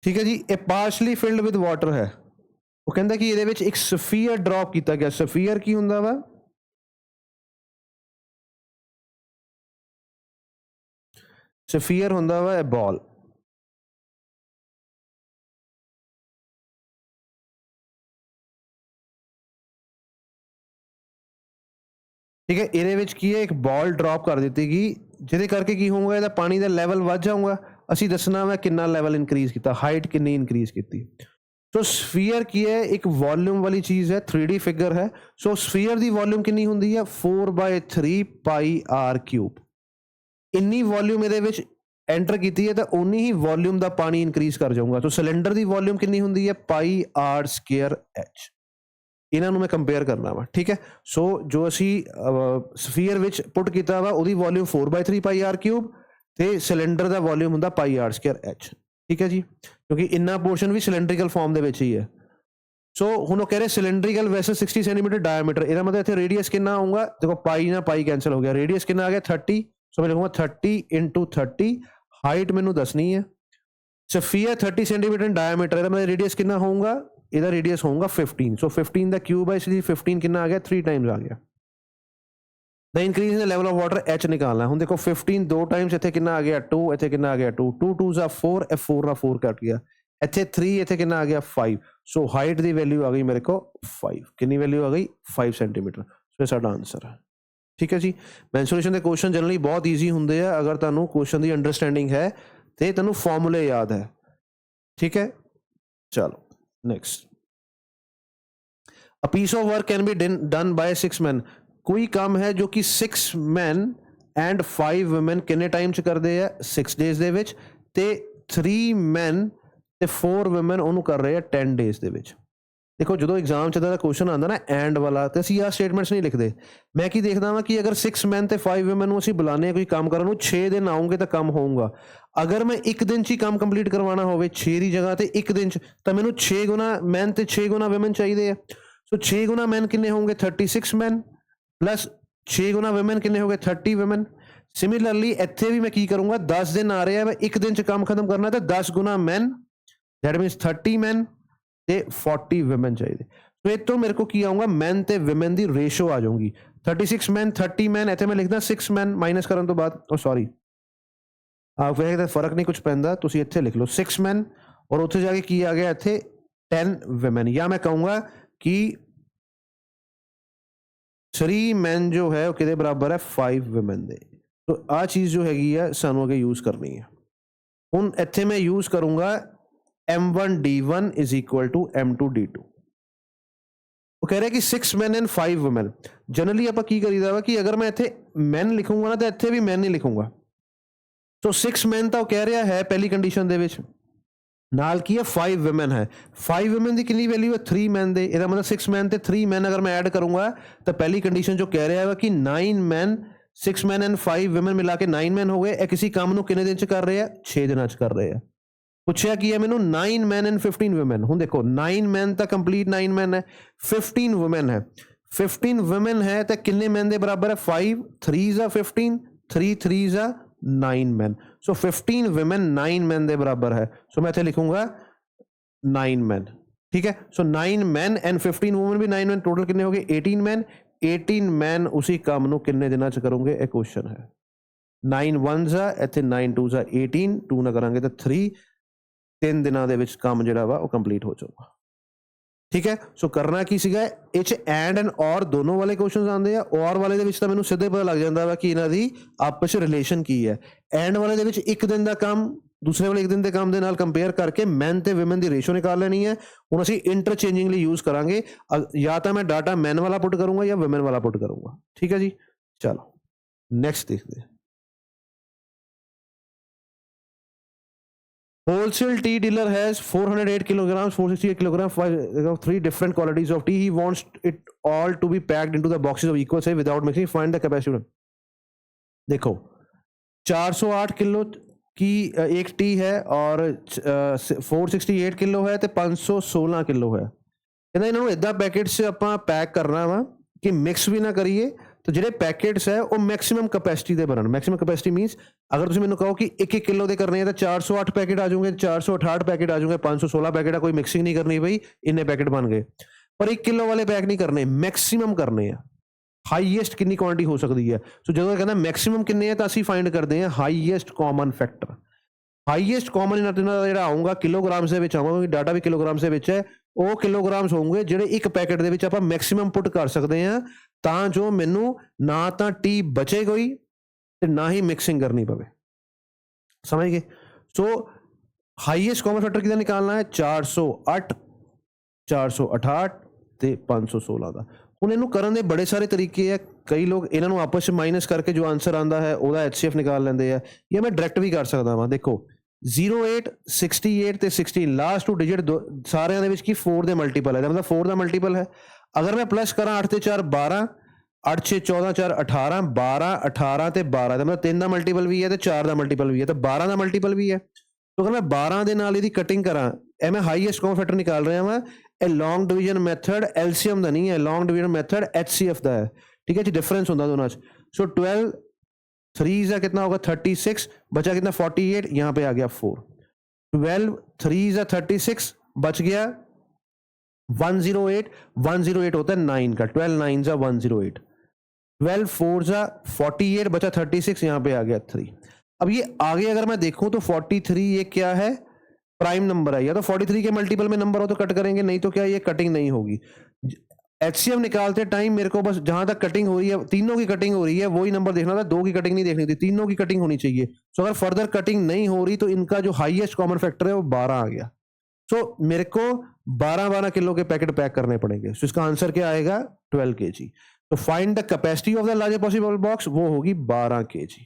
Speaker 1: ठीक है जी। ये पार्शली फिल्ड विद वाटर है। वो कहता कि ये एक सफीयर ड्रॉप किया गया। सफीयर की हुंदा वा सफीयर हुंदा वा बॉल, ठीक है। ये की है एक बॉल ड्रॉप कर दी गई, जिहदे करके की होगा ਇਹਦਾ पानी का लैवल वध जाऊगा। असी दसना वा कितना लैवल इंक्रीज किया, हाइट कितनी इंक्रीज की। तो स्फीयर की है एक वॉल्यूम वाली चीज है, 3D फिगर है। सो स्फीयर की वॉल्यूम कितनी होंगी है 4/3 πr³। इन्नी वॉल्यूम ये एंटर की है तो उन्नी ही वॉल्यूम का पानी इंक्रीज कर जाऊंगा। तो सिलेंडर की वॉल्यूम कितनी होंगी है πr²h। इन्हों मैं कंपेयर करना वा, ठीक है। सो जो असी स्फीयर विच पुट किया वा उहदी वॉल्यूम 4/3 πr³ ते सिलेंडर का वॉल्यूम होंदा πr²h, ठीक है जी। क्योंकि इन्ना पोर्शन भी सिलेंड्रिकल फॉर्म दे विच ही है। सो हुण कह रहे सिलेंड्रिकल वैसे 60 सेंटीमीटर डायमीटर, इसका मतलब इत्थे रेडियस कितना होगा, देखो पाई ना पाई कैंसिल हो गया, रेडियस कितना आ गया 30। सो मैं लिखूंगा 30 × 30। हाइट मैनू दसनी है, सफीयर 30 सेंटीमीटर डायमीटर, इसका मतलब रेडियस कितना होगा, इसका रेडियस होगा 15। सो 15 का क्यूब है, इसलिए 15 कितना आ गया 3 टाइम्स आ गया। The increase in the level of water H निकालना है। हुण देखो 15 2 टाइम्स, इत्थे कितना आ गया 2, इत्थे कितना आ गया 2, 2 2 * 4, 4 * 4 कट गया, इत्थे 3, इत्थे कितना आ गया 5। सो हाइट की वैल्यू आ गई मेरे को 5, कितनी वैल्यू आ गई 5 सेंटीमीटर। सो ये साडा आंसर है, ठीक है जी। मेंसुरेशन के क्वेश्चन जनरली बहुत ईजी होंगे है, अगर तुहानू क्वेश्चन की अंडरस्टैंडिंग है तो तुहानू फॉर्मूले याद है, ठीक है। चलो next, a piece of work can be done by 6 man. कोई काम है जो कि 6 मैन एंड 5 वुमेन कितने टाइम च करते हैं 6 डेज दे विच, ते 3 मैन ते 4 वुमेन उन्होंने कर रहे हैं 10 डेज दे विच। देखो जो एग्जाम च क्वेश्चन आता ना एंड वाला तो असं आ स्टेटमेंट्स नहीं लिखते। मैं की देखता वा कि अगर 6 मैन तो 5 वुमेन असं बुलाने कोई काम करन 6 दिन आऊँगे तो काम होऊगा। अगर मैं एक दिन च ही काम कंप्लीट करवाना हो 6 की जगह तो एक दिन तो मैं 6 गुना मैन तो 6 गुना वुमेन चाहिए। सो 6 गुना मैन किन्ने होंगे 36 मैन प्लस 6 गुना वुमेन किन्ने हो गए 30 वुमेन। सिमिलरली इत्थे भी मैं की करूँगा 10 दिन आ रहे हैं, मैं एक दिन च काम खत्म करना तो 10 गुना मैन दैट मीनस 30 मैन ਤੇ 40 ਵੂਮਨ ਚਾਹੀਦੇ। ਸੋ ਇਹ ਤੋਂ ਮੇਰੇ ਕੋ ਕੀ ਆਊਗਾ ਮੈਨ ਤੇ ਵੂਮਨ ਦੀ ਰੇਸ਼ੋ ਆ ਜਾਊਗੀ 36 ਮੈਨ 30 ਮੈਨ। ਇੱਥੇ ਮੈਂ ਲਿਖਦਾ 6 ਮੈਨ ਮਾਈਨਸ ਕਰਨ ਤੋਂ ਬਾਅਦ ਉਹ ਸੌਰੀ ਆਪ ਵੇਖਦੇ ਫਰਕ ਨਹੀਂ ਕੁਝ ਪੈਂਦਾ, ਤੁਸੀਂ ਇੱਥੇ ਲਿਖ ਲਓ 6 ਮੈਨ ਔਰ ਉੱਥੇ ਜਾ ਕੇ ਕੀ ਆ ਗਿਆ ਇੱਥੇ 10 ਵੂਮਨ। ਜਾਂ ਮੈਂ ਕਹੂੰਗਾ ਕਿ 3 ਮੈਨ ਜੋ ਹੈ ਉਹ ਕਿਹਦੇ ਬਰਾਬਰ ਹੈ 5 ਵੂਮਨ ਦੇ। ਸੋ ਆ ਚੀਜ਼ ਜੋ ਹੈਗੀ ਆ ਸਾਨੂੰ ਅੱਗੇ ਯੂਜ਼ ਕਰਨੀ ਹੈ। ਹੁਣ ਇੱਥੇ ਮੈਂ ਯੂਜ਼ ਕਰੂੰਗਾ M1 D1 is equal to M2 D2। वो कह रहे हैं कि 6 men and 5 women। जनरली आप की करीदा वा कि अगर मैं इत्थे men लिखूंगा ना तो इत्थे भी men नहीं लिखूंगा। तो 6 men तो कह रहा है पहली कंडीशन दे विच नाल की है 5 women है। 5 women की कितनी वैल्यू है 3 men दे। इसका मतलब 6 men ते 3 men अगर मैं ऐड करूंगा तो पहली कंडीशन जो कह रहा है कि 9 men 6 men and 5 women मिला के 9 men हो गए। किसी काम को कितने दिन च कर रहे हैं 6 दिन च कर रहे हैं। पूछा कि है मैंने 9 मैन एंड 15 वुमेन। हूँ देखो 9 मैन तो कंप्लीट 9 मैन है 15 वुमेन है 15 वुमेन है तो किन्ने मैन के बराबर है 5 3 जा 15 3 3 जा 9 मैन। सो 15 वुमेन 9 मैन के बराबर है। सो मैं इतने लिखूंगा 9 मैन। ठीक है। सो 9 मैन एंड 15 वुमेन भी 9 मैन टोटल कितने हो गए 18 मैन। 18 मैन उसी काम को किन्ने दिनों च करोगे यह क्वेश्चन है। 9 1 जा इतने 9 2 जा 18 2 ना करांगे तो 3 3 ਦਿਨਾਂ ਦੇ ਵਿੱਚ ਕੰਮ ਜਿਹੜਾ ਵਾ ਉਹ ਕੰਪਲੀਟ ਹੋ ਜਾਊਗਾ। ਠੀਕ ਹੈ। ਸੋ ਕਰਨਾ ਕੀ ਸੀਗਾ ਇਹ ਚ ਐਂਡ ਐਂਡ ਔਰ ਦੋਨੋਂ ਵਾਲੇ ਕੁਐਸਚਨਸ ਆਉਂਦੇ ਆ। ਔਰ ਵਾਲੇ ਦੇ ਵਿੱਚ ਤਾਂ ਮੈਨੂੰ ਸਿੱਧੇ ਪਤਾ ਲੱਗ ਜਾਂਦਾ ਵਾ ਕਿ ਇਹਨਾਂ ਦੀ ਆਪਸ ਵਿੱਚ ਰਿਲੇਸ਼ਨ ਕੀ ਹੈ। ਐਂਡ ਵਾਲੇ ਦੇ ਵਿੱਚ ਇੱਕ ਦਿਨ ਦਾ ਕੰਮ ਦੂਸਰੇ ਵਾਲੇ ਇੱਕ ਦਿਨ ਦੇ ਕੰਮ ਦੇ ਨਾਲ ਕੰਪੇਅਰ ਕਰਕੇ ਮੈਨ ਤੇ ਵੂਮਨ ਦੀ ਰੇਸ਼ੋ ਨਿਕਾਲ ਲੈਣੀ ਹੈ। ਹੁਣ ਅਸੀਂ ਇੰਟਰਚੇਂਜਿੰਗਲੀ ਯੂਜ਼ ਕਰਾਂਗੇ। ਜਾਂ ਤਾਂ ਮੈਂ ਡਾਟਾ ਮੈਨ ਵਾਲਾ ਪੁੱਟ ਕਰੂੰਗਾ ਜਾਂ ਵੂਮਨ ਵਾਲਾ ਪੁੱਟ ਕਰੂੰਗਾ। ਠੀਕ ਹੈ ਜੀ। ਚਲੋ ਨੈਕਸਟ ਦੇਖਦੇ ਹਾਂ। Wholesale tea dealer has 408 kilograms, 468 kilograms, 3 different qualities of tea. He wants it all to be packed into the boxes of equal size without mixing. Find the capacity. देखो 408 किलो की एक टी है और 468 kilo है तो 516 kilo है। कहना इन्होंने इदा पैकेट से आप पैक करना वा कि मिक्स भी ना करिए। तो ਜਿਹੜੇ ਪੈਕੇਟਸ ਹੈ ਉਹ ਮੈਕਸਿਮਮ ਕਪੈਸਿਟੀ ਦੇ ਬਣਨ। ਮੈਕਸਿਮਮ ਕਪੈਸਿਟੀ ਮੀਨਸ ਅਗਰ ਤੁਸੀਂ ਮੈਨੂੰ ਕਹੋ ਕਿ 1-1 ਕਿਲੋ ਦੇ ਕਰਨੇ ਆ ਤਾਂ 408 ਪੈਕੇਟ ਆ ਜਾਊਗੇ 468 ਪੈਕੇਟ ਆ ਜਾਊਗੇ 516 ਪੈਕੇਟ ਆ। ਕੋਈ ਮਿਕਸਿੰਗ ਨਹੀਂ ਕਰਨੀ ਬਈ ਇੰਨੇ ਪੈਕੇਟ ਬਣ ਗਏ। ਪਰ 1 ਕਿਲੋ ਵਾਲੇ ਪੈਕ ਨਹੀਂ ਕਰਨੇ ਮੈਕਸਿਮਮ ਕਰਨੇ ਆ। ਹਾਈਐਸਟ ਕਿੰਨੀ ਕੁਆਂਟੀਟੀ ਹੋ ਸਕਦੀ ਹੈ। ਸੋ ਜਦੋਂ ਕਹਿੰਦਾ ਮੈਕਸਿਮਮ ਕਿੰਨੇ ਆ ਤਾਂ ਅਸੀਂ ਫਾਈਂਡ ਕਰਦੇ ਹਾਂ highest common factor. Highest common ਇਹਨਾਂ ਦਾ ਜਿਹੜਾ ਆਊਗਾ ਕਿਲੋਗ੍ਰਾਮਸ ਦੇ ਵਿੱਚ ਆਵਾਂਗਾ ਕਿ ਡਾਟਾ ਵੀ ਕਿਲੋਗ੍ਰਾਮਸ ਦੇ ਵਿੱਚ ਹੈ। ਉਹ ਕਿਲੋਗ੍ਰਾਮਸ ਹੋਣਗੇ ਜਿਹੜੇ ਇੱਕ ਪੈਕੇਟ ਦੇ ਵਿੱਚ ਆਪਾਂ ਮੈਕਸਿਮਮ ਪੁੱਟ ਕਰ ਸਕਦੇ ਹਾਂ ਤਾਂ ਜੋ ਮੈਨੂੰ ਨਾ ਤਾਂ ਟੀ ਬਚੇ ਕੋਈ ਤੇ ਨਾ ਹੀ ਮਿਕਸਿੰਗ ਕਰਨੀ ਪਵੇ। ਸਮਝ ਗਏ। ਸੋ ਹਾਈਐਸਟ ਕਾਮਨ ਫੈਕਟਰ ਕਿਹਦਾ ਨਿਕਾਲਣਾ ਹੈ 408 468 ਤੇ 516 ਦਾ। ਹੁਣ ਇਹਨੂੰ ਕਰਨ ਦੇ ਬੜੇ ਸਾਰੇ ਤਰੀਕੇ ਹੈ। ਕਈ ਲੋਕ ਇਹਨਾਂ ਨੂੰ ਆਪਸ ਵਿੱਚ ਮਾਈਨਸ ਕਰਕੇ ਜੋ ਆਨਸਰ ਆਉਂਦਾ ਹੈ ਉਹਦਾ HCF ਨਿਕਾਲ ਲੈਂਦੇ ਆ ਜਾਂ ਮੈਂ ਡਾਇਰੈਕਟ ਵੀ ਕਰ ਸਕਦਾ ਵਾਂ। ਦੇਖੋ 08 68 ਤੇ 16 ਲਾਸਟ ਟੂ ਡਿਜਿਟ ਸਾਰਿਆਂ ਦੇ ਵਿੱਚ ਕੀ 4 ਦੇ ਮਲਟੀਪਲ ਹੈ। ਮਤਲਬ 4 ਦਾ ਮਲਟੀਪਲ ਹੈ। अगर मैं प्लस करा 8 ਤੇ 4 12 8 6 14 4 18 12 18 ਤੇ 12 ਦਾ मतलब 3 ਦਾ ਮਲਟੀਪਲ ਵੀ ਹੈ ਤੇ 4 ਦਾ ਮਲਟੀਪਲ ਵੀ ਹੈ ਤੇ 12 ਦਾ ਮਲਟੀਪਲ ਵੀ ਹੈ। तो अगर मैं 12 ਦੇ ਨਾਲ ਇਹਦੀ ਕਟਿੰਗ ਕਰਾਂ ਇਹ ਮੈਂ ਹਾਈਐਸਟ ਕਾਮਨ ਫੈਕਟਰ ਨਿਕਾਲ ਰਿਹਾ ਵਾਂ। ਇਹ ਲੌਂਗ ਡਿਵੀਜ਼ਨ ਮੈਥਡ LCM ਦਾ ਨਹੀਂ ਹੈ। ਲੌਂਗ ਡਿਵੀਜ਼ਨ ਮੈਥਡ HCF ਦਾ ਹੈ। ठीक है जी। डिफरेंस होता दोनों। सो 12 3 का कितना होगा 36 बचा कितना 48 यहाँ पे आ गया 4। 12 3 36 बच गया 108 108 होता है 9 का 12 9 जा 108 12 4 जा 48 बचा 36 यहाँ पे आ गया 3। अब ये आगे अगर मैं देखूं तो 43 ये क्या है प्राइम नंबर है। या तो 43 के मल्टीपल में नंबर हो तो कट करेंगे नहीं तो क्या ये कटिंग नहीं होगी। HCF निकालते टाइम मेरे को बस जहां तक कटिंग हो रही है तीनों की कटिंग हो रही है वही नंबर देखना था। 2 की कटिंग नहीं देखनी थी तीनों की कटिंग होनी चाहिए। सो अगर फर्दर कटिंग नहीं हो रही तो इनका जो हाईएस्ट कॉमन फैक्टर है वो 12 आ गया। सो मेरे को 12 किलो के पैकेट पैक करने पड़ेंगे। सो इसका आंसर क्या आएगा 12 kg। तो find the capacity of the largest possible box वो होगी 12 kg।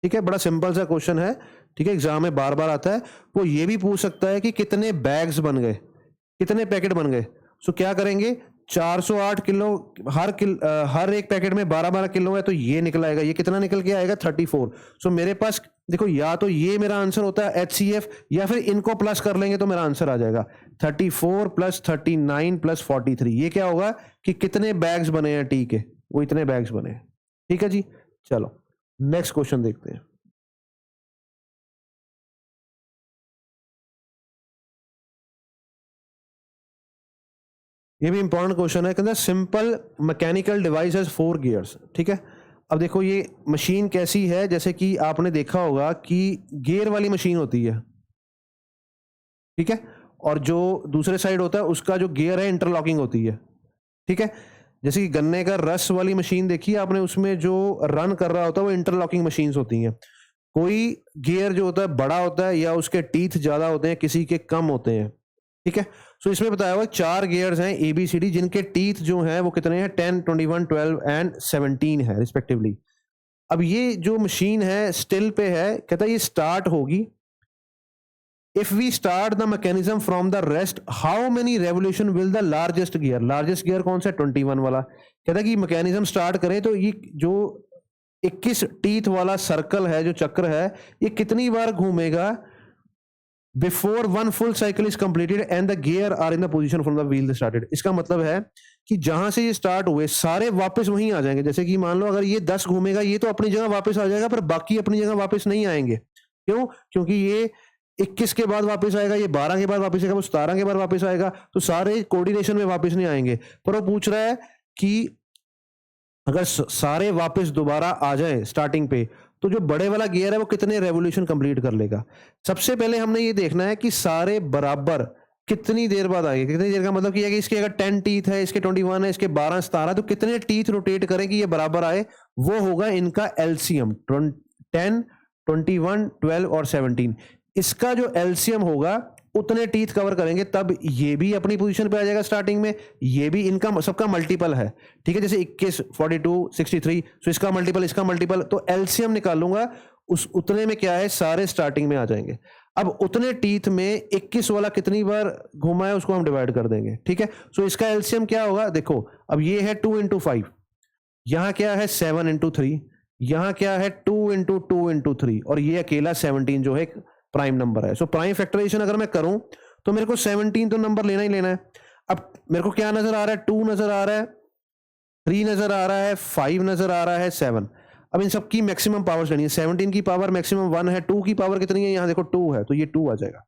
Speaker 1: ठीक है। बड़ा सिंपल सा क्वेश्चन है। ठीक है। एग्जाम में बार बार आता है। वो ये भी पूछ सकता है कि कितने बैग्स बन गए कितने पैकेट बन गए। सो क्या करेंगे, 408 किलो, हर एक पैकेट में 12-12 किलो है, तो ये निकल आएगा, ये कितना निकल के आएगा 34। सो मेरे पास देखो, या तो ये मेरा आंसर होता है HCF, या फिर इनको प्लस कर लेंगे तो मेरा आंसर आ जाएगा 34 + 39 + 43। ये क्या होगा कि कितने बैग्स बने हैं टी के, वो इतने बैग्स बने हैं। ठीक है जी, चलो नेक्स्ट क्वेश्चन देखते हैं। ये भी इंपॉर्टेंट क्वेश्चन है, कहते हैं simple mechanical device has 4 gears. ठीक है, अब देखो ये मशीन कैसी है, जैसे कि आपने देखा होगा कि गियर वाली मशीन होती है, ठीक है, और जो दूसरे साइड होता है उसका जो गियर है इंटरलॉकिंग होती है। ठीक है, जैसे कि गन्ने का रस वाली मशीन देखी है आपने, उसमें जो रन कर रहा होता है वो इंटरलॉकिंग मशीन्स होती हैं। कोई गियर जो होता है बड़ा होता है, या उसके टीथ ज्यादा होते हैं, किसी के कम होते हैं। ठीक है, सो इसमें बताया हुआ 4 गियर्स हैं ABCD, जिनके टीथ जो हैं वो कितने हैं, 10, 21, 12 एंड 17 है रिस्पेक्टिवली। अब ये जो मशीन है स्टिल पे है, कहता है ये स्टार्ट होगी, if we start the mechanism from the rest, how many revolution will the largest gear कौन सा, 21 वाला। कहता है कि मैकेनिज्म स्टार्ट करें तो ये जो 21 टीथ वाला सर्कल है, जो चक्र है, ये कितनी बार घूमेगा before one full cycle is completed and the gear are in the position from the wheel started. इसका मतलब है कि जहां से ये स्टार्ट हुए सारे वापस वहीं आ जाएंगे। जैसे कि मान लो अगर ये 10 घूमेगा, ये तो अपनी जगह वापस आ जाएगा, पर बाकी अपनी जगह वापस नहीं आएंगे। क्यों? क्योंकि ये 21 के बाद वापस आएगा, ये 12 के बाद वापस आएगा, वो 17 के बाद वापस आएगा, तो सारे कोऑर्डिनेशन में वापस नहीं आएंगे। पर वो पूछ रहा है कि अगर सारे वापस दोबारा आ जाए स्टार्टिंग पे, तो जो बड़े वाला गियर है वो कितने रेवोल्यूशन कंप्लीट कर लेगा। सबसे पहले हमने ये देखना है कि सारे बराबर कितनी देर बाद आएंगे। कितनी देर का मतलब कि इसके अगर 10 टीथ है, इसके 21 है, इसके 12, 17, तो कितने टीथ रोटेट करें कि ये बराबर आए, वो होगा इनका एलसीएम। 10, 21, 12 और 17, इसका जो एलसीएम होगा उतने टीथ कवर करेंगे, तब ये भी अपनी पोजीशन पे आ जाएगा स्टार्टिंग में, ये भी इनका सबका मल्टीपल है। ठीक है, जैसे 21, 42, 63, तो इसका मल्टीपल, तो एलसीएम निकालूंगा, उस उतने में क्या है, सारे स्टार्टिंग में आ जाएंगे। अब उतने टीथ में 21 वाला कितनी बार घुमा है उसको हम डिवाइड कर देंगे। ठीक है, सो इसका एलसीएम क्या होगा, देखो अब ये है 2 × 5, यहां क्या है 7 × 3, यहां क्या है 2 × 2 × 3, और ये अकेला 17 जो है प्राइम नंबर है। सो प्राइम फैक्टराइजेशन अगर मैं करूं तो मेरे को 17 तो नंबर लेना ही लेना है। अब मेरे को क्या नजर आ रहा है, 2 नजर आ रहा है, 3 नजर आ रहा है, 5 नजर आ रहा है, 7। अब इन सब की मैक्सिमम पावर लेनी है। 17 की पावर मैक्सिमम 1 है, 2 की पावर कितनी है, यहां देखो 2 है, तो ये 2 आ जाएगा।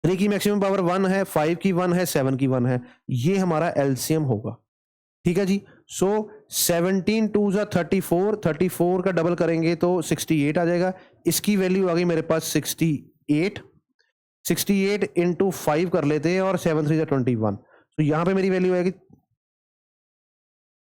Speaker 1: 3 की मैक्सिमम पावर 1 है, 5 की 1 है, 7 की 1 है, ये हमारा एलसीएम होगा। ठीक है जी, सो 17 2 × 34, 34 का डबल करेंगे तो 68 आ जाएगा। इसकी वैल्यू आ गई मेरे पास 68 × 5 कर लेते हैं, और 7 3 × 21, तो यहां पे मेरी वैल्यू आएगी,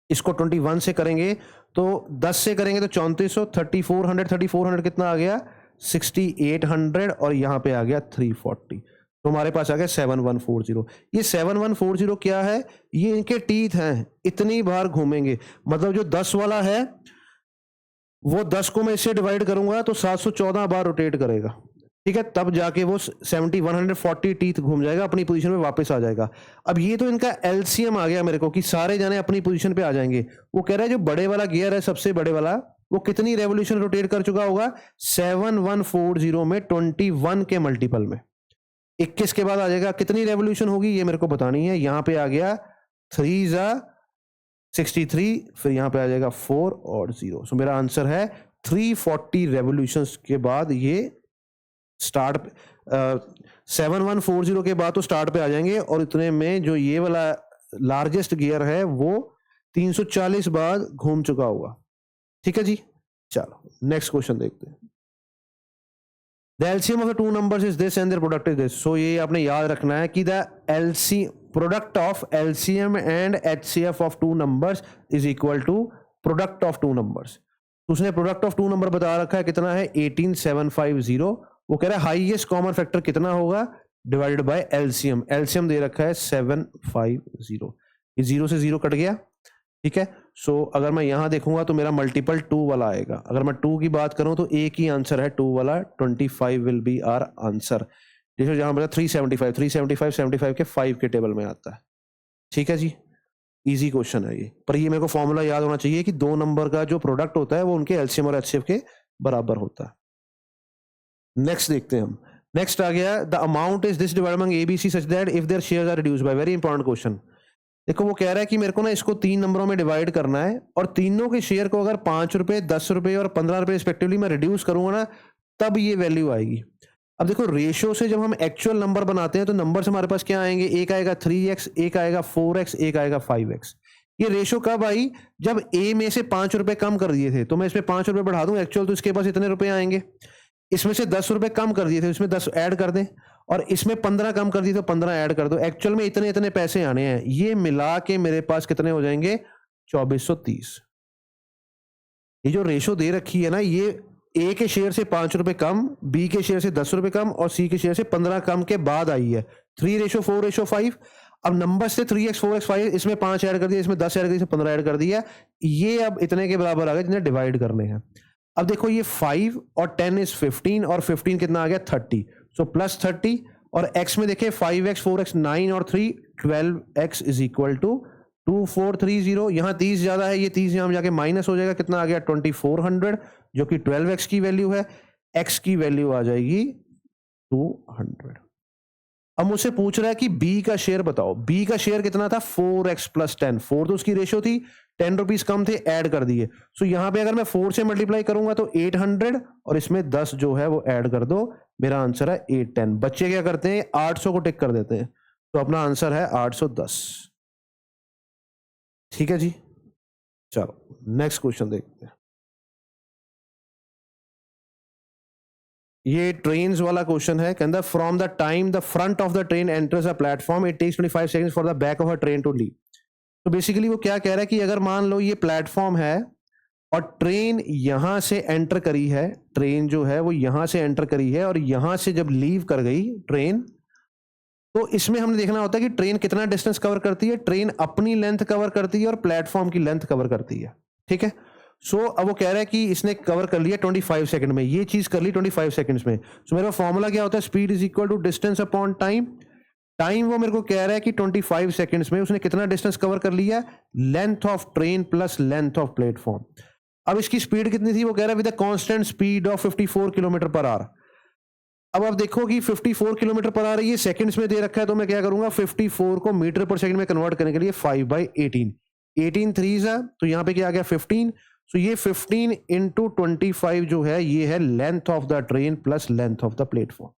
Speaker 1: इसको 21 से करेंगे तो 10 से करेंगे तो 3400, 3400 कितना आ गया 6800, और यहां पे आ गया 340, तो हमारे पास आ गया 7140। ये 7140 क्या है, ये इनके टीथ हैं, इतनी बार घूमेंगे, मतलब जो 10 वाला है वो 10 को मैं इससे डिवाइड करूंगा तो 714 बार रोटेट करेगा। ठीक है, तब जाके वो 140 टीथ घूम जाएगा, अपनी पोजीशन में वापस आ जाएगा। अब ये तो इनका एलसीएम आ गया मेरे को कि सारे जाने अपनी पोजीशन पे आ जाएंगे। वो कह रहा है जो बड़े वाला गियर है, सबसे बड़े वाला, वो कितनी रेवोल्यूशन रोटेट कर चुका होगा, 7140 में 21 के मल्टीपल में। 21 के बाद आ जाएगा, कितनी रेवोल्यूशन होगी ये मेरे को बतानी है। यहां पे आ गया 3 × 63, फिर यहां पे आ जाएगा 4 और 0, सो मेरा आंसर है 340 रेवोल्यूशंस के बाद ये स्टार्ट 7140 के बाद तो स्टार्ट पे आ जाएंगे, और इतने में जो ये वाला लार्जेस्ट गियर है वो 340 बार घूम चुका होगा। ठीक है जी, चलो नेक्स्ट क्वेश्चन देखते हैं। The LCM of the two numbers is this and their product is this. So ये आपने याद रखना है कि the LC product of LCM and HCF of two numbers is equal to product of two numbers. उसने product of two number बता रखा है कितना है 18750। वो कह रहा है हाईएस्ट कॉमन फैक्टर कितना होगा डिवाइडेड बाय एलसीएम। एलसीएम दे रखा है 750, ये 0 से 0 कट गया। ठीक है, सो अगर मैं यहां देखूंगा तो मेरा मल्टीपल 2 वाला आएगा। अगर मैं 2 की बात करूं तो एक ही आंसर है 2 वाला, 25 विल बी आवर आंसर। देखो जहां बता 375 75 के 5 के टेबल में आता है। ठीक है जी, इजी क्वेश्चन है ये, पर ये मेरे को फॉर्मूला याद होना चाहिए कि 2 नंबर का जो प्रोडक्ट होता है वो उनके एलसीएम और एचसीएफ के बराबर होता है। नेक्स्ट देखते हैं हम। नेक्स्ट आ गया, the amount is this divided among ABC such that if their shares are reduced by, very important question. देखो वो कह रहा है कि मेरे को ना इसको 3 नंबरों में डिवाइड करना है और तीनों के शेयर को अगर 5 रुपए, 10 रुपए और 15 रुपए रिस्पेक्टिवली मैं रिड्यूस करूंगा ना, तब ये वैल्यू आएगी। अब देखो रेशियो से जब हम एक्चुअल नंबर बनाते हैं तो नंबर्स हमारे पास क्या आएंगे, एक आएगा 3x, एक आएगा 4x, एक आएगा 5x। ये रेशियो कब आई, जब a में से 5 रुपए कम कर दिए थे, तो मैं इसमें 5 रुपए बढ़ा दूं एक्चुअल, तो इसके पास इतने रुपए आएंगे। इसमें से 10 रुपए कम कर दिए थे, इसमें 10 ऐड कर दें, और इसमें 15 कम कर दिए तो 15 ऐड कर दो, एक्चुअल में इतने इतने पैसे आने हैं। ये मिला के मेरे पास कितने हो जाएंगे, 2430। ये जो रेशो दे रखी है ना, ये ए के शेयर से 5 रुपए कम, बी के शेयर से 10 रुपए कम और सी के शेयर से 15 कम के बाद आई है। 3:4:5। अब नंबर से 3x 4x 5, इसमें 5 ऐड कर दिया, इसमें 10 ऐड कर दिया, इसमें 15 ऐड कर दिया। ये अब इतने के बराबर आ गए जिन्हें डिवाइड करने हैं। अब देखो ये 5 और 10 इज 15 और 15 कितना आ गया 30, सो प्लस 30। और x में देखे 5x 4x 9 और 3 12x इज इक्वल टू 2430। यहाँ 30 ज्यादा है, ये 30 यहाँ जाके माइनस हो जाएगा, कितना आ गया 2400, जो कि 12x की वैल्यू है। x की वैल्यू आ जाएगी 200। अब मुझसे पूछ रहा है कि b का शेयर बताओ। b का शेयर कितना था 4x प्लस 10, 4 तो उसकी रेशियो थी, 10 रुपीज कम थे, ऐड कर दिए। सो यहाँ पे अगर मैं 4 से मल्टीप्लाई करूंगा तो 800 और इसमें 10 जो है वो ऐड कर दो, मेरा आंसर है 810। बच्चे क्या करते हैं 800 को टिक कर देते हैं, तो अपना आंसर है 810। ठीक है जी, चलो नेक्स्ट क्वेश्चन देखते हैं। ये ट्रेन्स वाला क्वेश्चन है, कहता from the time the front of the train enters a platform it takes 25 seconds for the back of a train to leave. तो बेसिकली वो क्या कह रहा है कि अगर मान लो ये प्लेटफॉर्म है और ट्रेन यहां से एंटर करी है, ट्रेन जो है वो यहां से एंटर करी है और यहां से जब लीव कर गई ट्रेन, तो इसमें हमने देखना होता है कि ट्रेन कितना डिस्टेंस कवर करती है। ट्रेन अपनी लेंथ कवर करती है और प्लेटफॉर्म की लेंथ कवर करती है। ठीक है, सो अब वो कह रहा है कि इसने कवर कर लिया 25 सेकंड में, ये चीज कर ली 25 सेकंड्स में। सो मेरा फॉर्मूला क्या होता है, speed is equal to distance upon time. Time वो मेरे को कह रहा है कि 25 सेकंड्स में उसने कितना डिस्टेंस कवर कर लिया, length of train plus length of platform. अब इसकी स्पीड कितनी थी, वो कह रहा है with a constant speed of 54 kilometre per hour. अब आप देखो कि 54 किलोमीटर पर आवर ये सेकंड्स में दे रखा है, तो मैं क्या करूंगा 54 को मीटर पर सेकंड में कन्वर्ट करने के लिए 5/18, 18 3 है, तो यहाँ पे क्या आ गया 15। सो ये 15 इंटू 25 जो है ये है length of the train plus length of the platform,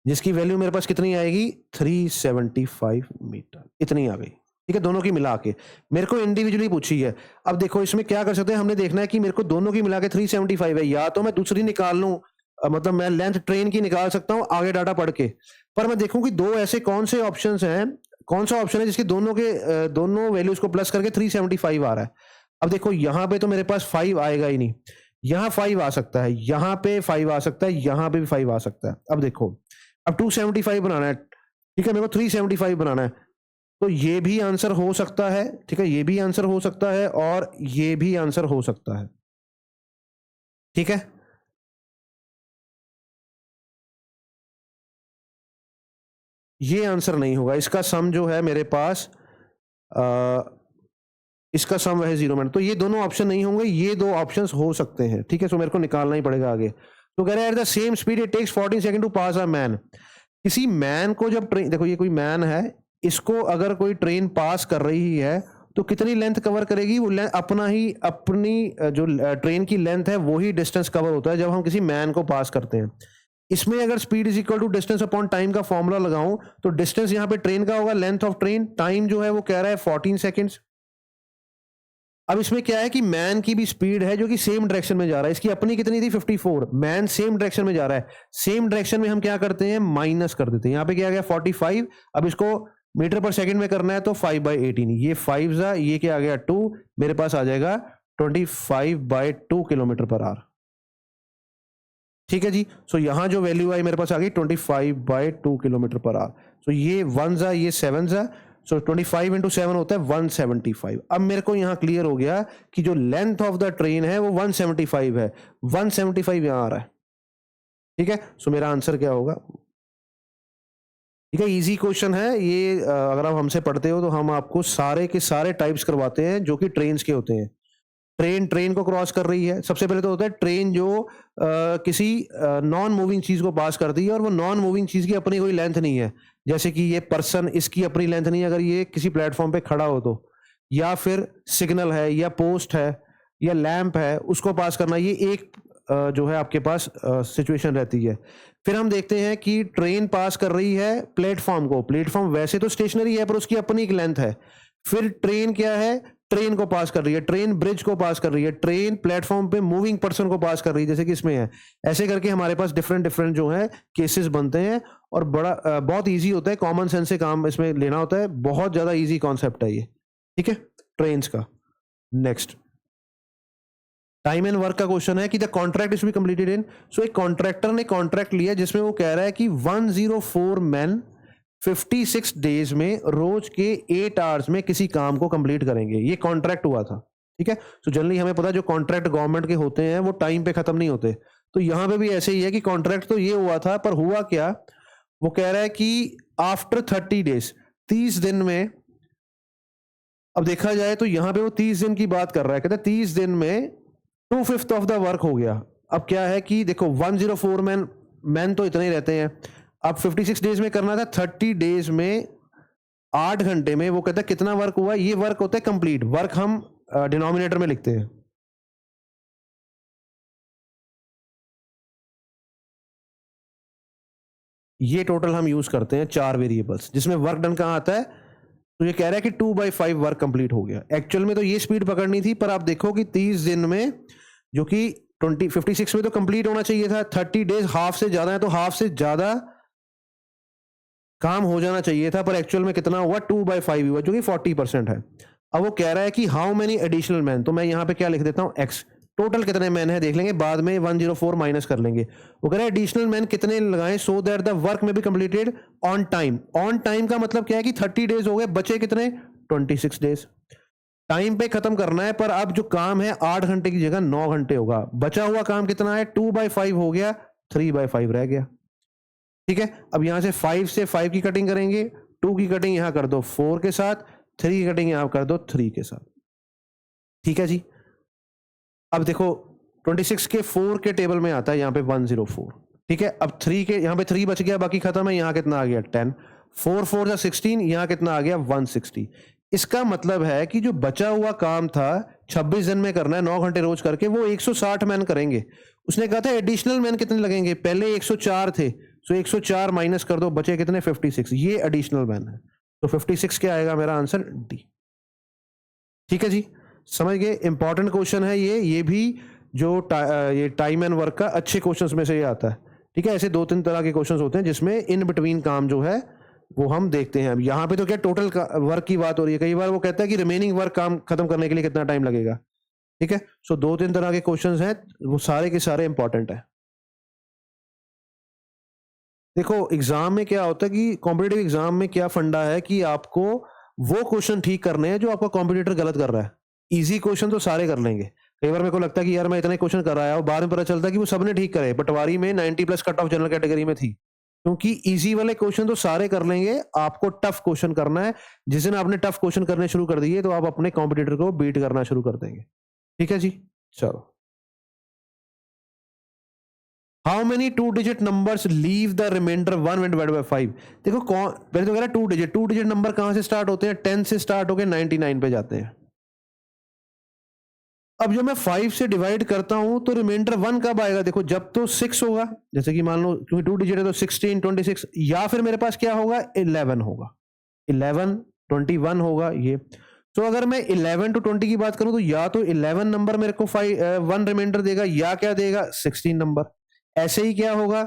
Speaker 1: जिसकी वैल्यू मेरे पास कितनी आएगी 375 मीटर, इतनी आ गई। ठीक है, दोनों की मिला के मेरे को इंडिविजुअली पूछी है। अब देखो इसमें क्या कर सकते हैं, हमने देखना है कि मेरे को दोनों की मिला के 375 है, या तो मैं दूसरी निकाल लूं, मतलब मैं लेंथ ट्रेन की निकाल सकता हूं आगे डाटा पढ़ के, पर मैं देखूं कि दो ऐसे कौन से ऑप्शंस हैं, कौन सा ऑप्शन है जिसके दोनों के दोनों वैल्यूज को प्लस करके 375 आ रहा है। अब देखो यहां पे तो मेरे पास 5 आएगा ही नहीं, यहाँ 5 आ सकता है, यहाँ पे 5 आ सकता है, यहाँ पे भी 5 आ सकता है। अब देखो अब 275 बनाना है, ठीक है, मेरे को 375 बनाना है, तो ये भी आंसर हो सकता है। ठीक है, ये भी आंसर हो सकता है और ये भी आंसर हो सकता है। ठीक है, ये आंसर नहीं होगा, इसका सम जो है मेरे पास इसका सम है 0 मिनट, तो ये दोनों ऑप्शन नहीं होंगे, ये दो ऑप्शंस हो सकते हैं। ठीक है, सो मेरे को निकालना ही पड़ेगा आगे। तो कह रहे हैं at the same speed it takes 14 second to pass a man. किसी मैन को जब ट्रेन, देखो ये कोई मैन है, इसको अगर कोई ट्रेन पास कर रही है तो कितनी लेंथ कवर करेगी, वो अपना ही अपनी जो ट्रेन की लेंथ है वही डिस्टेंस कवर होता है जब हम किसी मैन को पास करते हैं। इसमें अगर speed is equal to distance upon time का फॉर्मूला लगाऊं तो डिस्टेंस यहाँ पे ट्रेन का होगा, लेंथ ऑफ ट्रेन, टाइम जो है वो कह रहा है 14 सेकेंड्स। अब इसमें क्या है कि मैन की भी स्पीड है जो कि सेम डायरेक्शन में जा रहा है, इसकी अपनी कितनी थी 54, मैन सेम डायरेक्शन में जा रहा है, सेम डायरेक्शन में हम क्या करते हैं माइनस कर देते हैं। यहाँ पे क्या आ गया 45, अब इसको मीटर पर सेकंड में करना है तो 5/18, ये 5 जा, ये क्या आ गया 2, मेरे पास आ जाएगा 25/2 किलोमीटर पर आवर। ठीक है जी, सो यहां जो वैल्यू आई मेरे पास आ गई 25/2 किलोमीटर पर आवर। सो ये 1 जा, ये 7 जा, सो 25 इंटू 7 होता है 175। अब मेरे को यहां क्लियर हो गया कि जो लेंथ ऑफ द ट्रेन है वो 175 है, 175 यहां आ रहा है। ठीक है, सो मेरा आंसर क्या होगा ठीक है, इजी क्वेश्चन है ये। अगर आप हमसे पढ़ते हो तो हम आपको सारे के सारे टाइप्स करवाते हैं जो कि ट्रेन्स के होते हैं। ट्रेन ट्रेन को क्रॉस कर रही है, सबसे पहले तो होता है ट्रेन जो किसी नॉन मूविंग चीज को पास करती है और वो नॉन मूविंग चीज की अपनी कोई लेंथ नहीं है। जैसे कि ये पर्सन, इसकी अपनी लेंथ नहीं है अगर ये किसी प्लेटफॉर्म पे खड़ा हो तो, या फिर सिग्नल है या पोस्ट है या लैंप है, उसको पास करना, ये एक जो है आपके पास सिचुएशन रहती है। फिर हम देखते हैं कि ट्रेन पास कर रही है प्लेटफॉर्म को। प्लेटफॉर्म वैसे तो स्टेशनरी है पर उसकी अपनी एक लेंथ है। फिर ट्रेन क्या है, ट्रेन को पास कर रही है, ट्रेन ब्रिज को पास कर रही है, ट्रेन प्लेटफॉर्म पे मूविंग पर्सन को पास कर रही है, जैसे कि इसमें है। ऐसे करके हमारे पास डिफरेंट डिफरेंट जो है केसेस बनते हैं और बहुत इजी होता है, कॉमन सेंस से काम इसमें लेना होता है। बहुत ज्यादा इजी कॉन्सेप्ट है ये, ठीक है, ट्रेन्स का। नेक्स्ट, टाइम एंड वर्क का क्वेश्चन है कि the contract is be completed in. So एक कॉन्ट्रैक्टर ने कॉन्ट्रैक्ट लिया जिसमें वो कह रहा है कि 104 मैन 56 डेज में रोज के 8 आवर्स में किसी काम को कंप्लीट करेंगे। ये कॉन्ट्रैक्ट हुआ था, ठीक है। सो जनरली हमें पता है जो कॉन्ट्रैक्ट गवर्नमेंट के होते हैं वो टाइम पे खत्म नहीं होते। तो यहां पे भी ऐसे ही है कि कॉन्ट्रैक्ट तो ये हुआ था, पर हुआ क्या, वो कह रहा है कि आफ्टर 30 डेज, 30 दिन में। अब देखा जाए तो यहां पे वो 30 दिन की बात कर रहा है, कहता है 30 दिन में 2/5 ऑफ द वर्क हो गया। अब क्या है कि देखो 104 मैन तो इतने ही रहते हैं। अब 56 डेज में करना था, 30 डेज में 8 घंटे में वो कहता है कितना वर्क हुआ। ये वर्क होता है कंप्लीट वर्क, हम डिनोमिनेटर में लिखते हैं। ये टोटल हम यूज करते हैं 4 वेरिएबल्स, जिसमें वर्क डन कहां आता है। तो ये कह रहा है कि 2/5 वर्क कंप्लीट हो गया। एक्चुअल में तो ये स्पीड पकड़नी थी, पर आप देखो कि 30 दिन में, जो कि 56 में तो कंप्लीट होना चाहिए था, 30 डेज हाफ से ज्यादा है, तो हाफ से ज्यादा काम हो जाना चाहिए था, पर एक्चुअल में कितना हुआ, 2/5 हुआ, जो कि 40% है। अब वो कह रहा है कि हाउ मेनी एडिशनल मैन, तो मैं यहां पे क्या लिख देता हूं, एक्स। टोटल कितने मैन है देख लेंगे बाद में, 104 माइनस कर लेंगे। वो कह रहा है एडिशनल मैन कितने लगाएं सो दैट द वर्क में be completed on time. On time का मतलब क्या है कि 30 डेज हो गए, बचे कितने, 26 डेज। टाइम पे खत्म करना है, पर अब जो काम है 8 घंटे की जगह 9 घंटे होगा। बचा हुआ काम कितना है, 2/5 हो गया, 3/5 रह गया, ठीक है। अब यहां से 5 से 5 की कटिंग करेंगे, 2 की कटिंग यहां कर दो 4 के साथ, 3 की कटिंग यहां कर दो 3 के साथ, ठीक है जी। अब देखो 26 के 4 के टेबल में आता है यहाँ पे 104, ठीक है। अब 3 के यहाँ पे 3 बच गया, बाकी खत्म है। यहाँ कितना आ गया 10, 4 4 16, यहाँ कितना आ गया 160। इसका मतलब है कि जो बचा हुआ काम था 26 दिन में करना है 9 घंटे रोज करके, वो 160 मैन करेंगे। उसने कहा था एडिशनल मैन कितने लगेंगे, पहले 104 थे, सो 104 माइनस कर दो, बचे कितने 56, ये एडिशनल मैन है। तो 56 क्या आएगा मेरा आंसर, डी, ठीक है जी। समझ गए, इंपॉर्टेंट क्वेश्चन है ये भी जो ये टाइम एंड वर्क का अच्छे क्वेश्चंस में से ये आता है, ठीक है। ऐसे 2-3 तरह के क्वेश्चंस होते हैं जिसमें इन बिटवीन काम जो है वो हम देखते हैं। अब यहाँ पे तो क्या टोटल वर्क की बात हो रही है, कई बार वो कहता है कि रिमेनिंग वर्क काम खत्म करने के लिए कितना टाइम लगेगा, ठीक है। सो 2-3 तरह के क्वेश्चंस हैं, वो सारे के सारे इंपॉर्टेंट है। देखो एग्जाम में क्या होता है कि कॉम्पिटेटिव एग्जाम में क्या फंडा है कि आपको वो क्वेश्चन ठीक करने हैं जो आपका कॉम्पिटिटर गलत कर रहा है। इजी क्वेश्चन तो सारे कर लेंगे। कई बार मेरे को लगता है कि यार मैं इतने क्वेश्चन कर रहा है और बाद में पता चलता है कि वो सबने ठीक करे। पटवारी में 90+ कट ऑफ जनरल कैटेगरी में थी, क्योंकि इजी वाले क्वेश्चन तो सारे कर लेंगे। आपको टफ क्वेश्चन करना है। जिस दिन आपने टफ क्वेश्चन करने शुरू कर दिए तो आप अपने कॉम्पिटिटर को बीट करना शुरू कर देंगे, ठीक है जी। चलो, how many 2 digit numbers leave the remainder 1 when divided by 5। देखो कौन पहले तो कह रहा है 2 डिजिट नंबर कहां से स्टार्ट होते हैं, 10 से स्टार्ट होकर 99 पे जाते हैं। अब जब मैं 5 से डिवाइड करता हूं तो रिमाइंडर 1 कब आएगा, देखो जब तो 6 होगा, जैसे कि मान लो क्योंकि 2 डिजिट है तो 16, 26, या फिर मेरे पास क्या होगा 11 होगा, 11, 21 होगा ये। तो अगर मैं 11 to 20 की बात करूं तो या तो 11 नंबर मेरे को 1 रिमाइंडर देगा, या क्या देगा 16 नंबर। ऐसे ही क्या होगा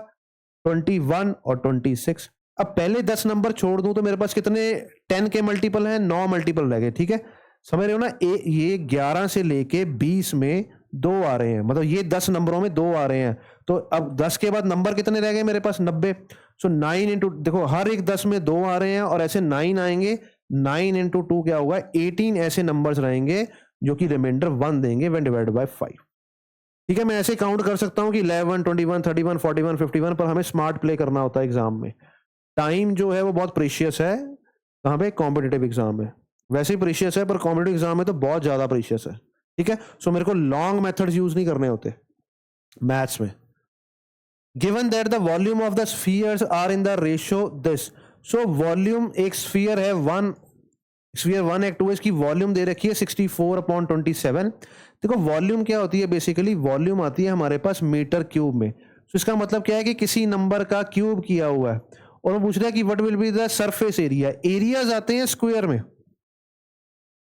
Speaker 1: 21 और 26। अब पहले 10 नंबर छोड़ दूं तो मेरे पास कितने 10 के मल्टीपल हैं, 9 मल्टीपल रह गए, ठीक है। समझ रहे हो ना, ये 11 से लेके 20 में 2 आ रहे हैं, मतलब ये 10 नंबरों में 2 आ रहे हैं। तो अब 10 के बाद नंबर कितने रह गए मेरे पास 90। सो 9 इंटू, देखो हर एक 10 में 2 आ रहे हैं और ऐसे 9 आएंगे, 9 इंटू 2 क्या होगा 18 ऐसे नंबर्स रहेंगे जो कि रिमाइंडर 1 देंगे व्हेन डिवाइडेड बाय 5, ठीक है। मैं ऐसे काउंट कर सकता हूं कि 11, 21, 31, 41, 51, पर हमें स्मार्ट प्ले करना होता है एग्जाम में। टाइम जो है वो बहुत प्रीशियस है, कहाँ पे, कॉम्पिटिटिव एग्जाम में। वैसे ही प्रीशियस है पर कॉम्पिटिटिव एग्जाम में तो बहुत ज्यादा प्रीशियस है, ठीक है। सो मेरे को लॉन्ग मेथड्स यूज नहीं करने होते मैथ्स में। Given that the volume of the spheres are in the ratio this, so volume, एक स्फीयर है वन, स्फीयर 1 एक 2, इसकी वॉल्यूम दे रखी है 64/27। देखो वॉल्यूम क्या होती है, बेसिकली वॉल्यूम आती है हमारे पास मीटर क्यूब में। तो इसका मतलब क्या है कि किसी नंबर का क्यूब किया हुआ है, और वो पूछ रहा है कि what will be the surface area. Areas आते हैं स्क्वायर में,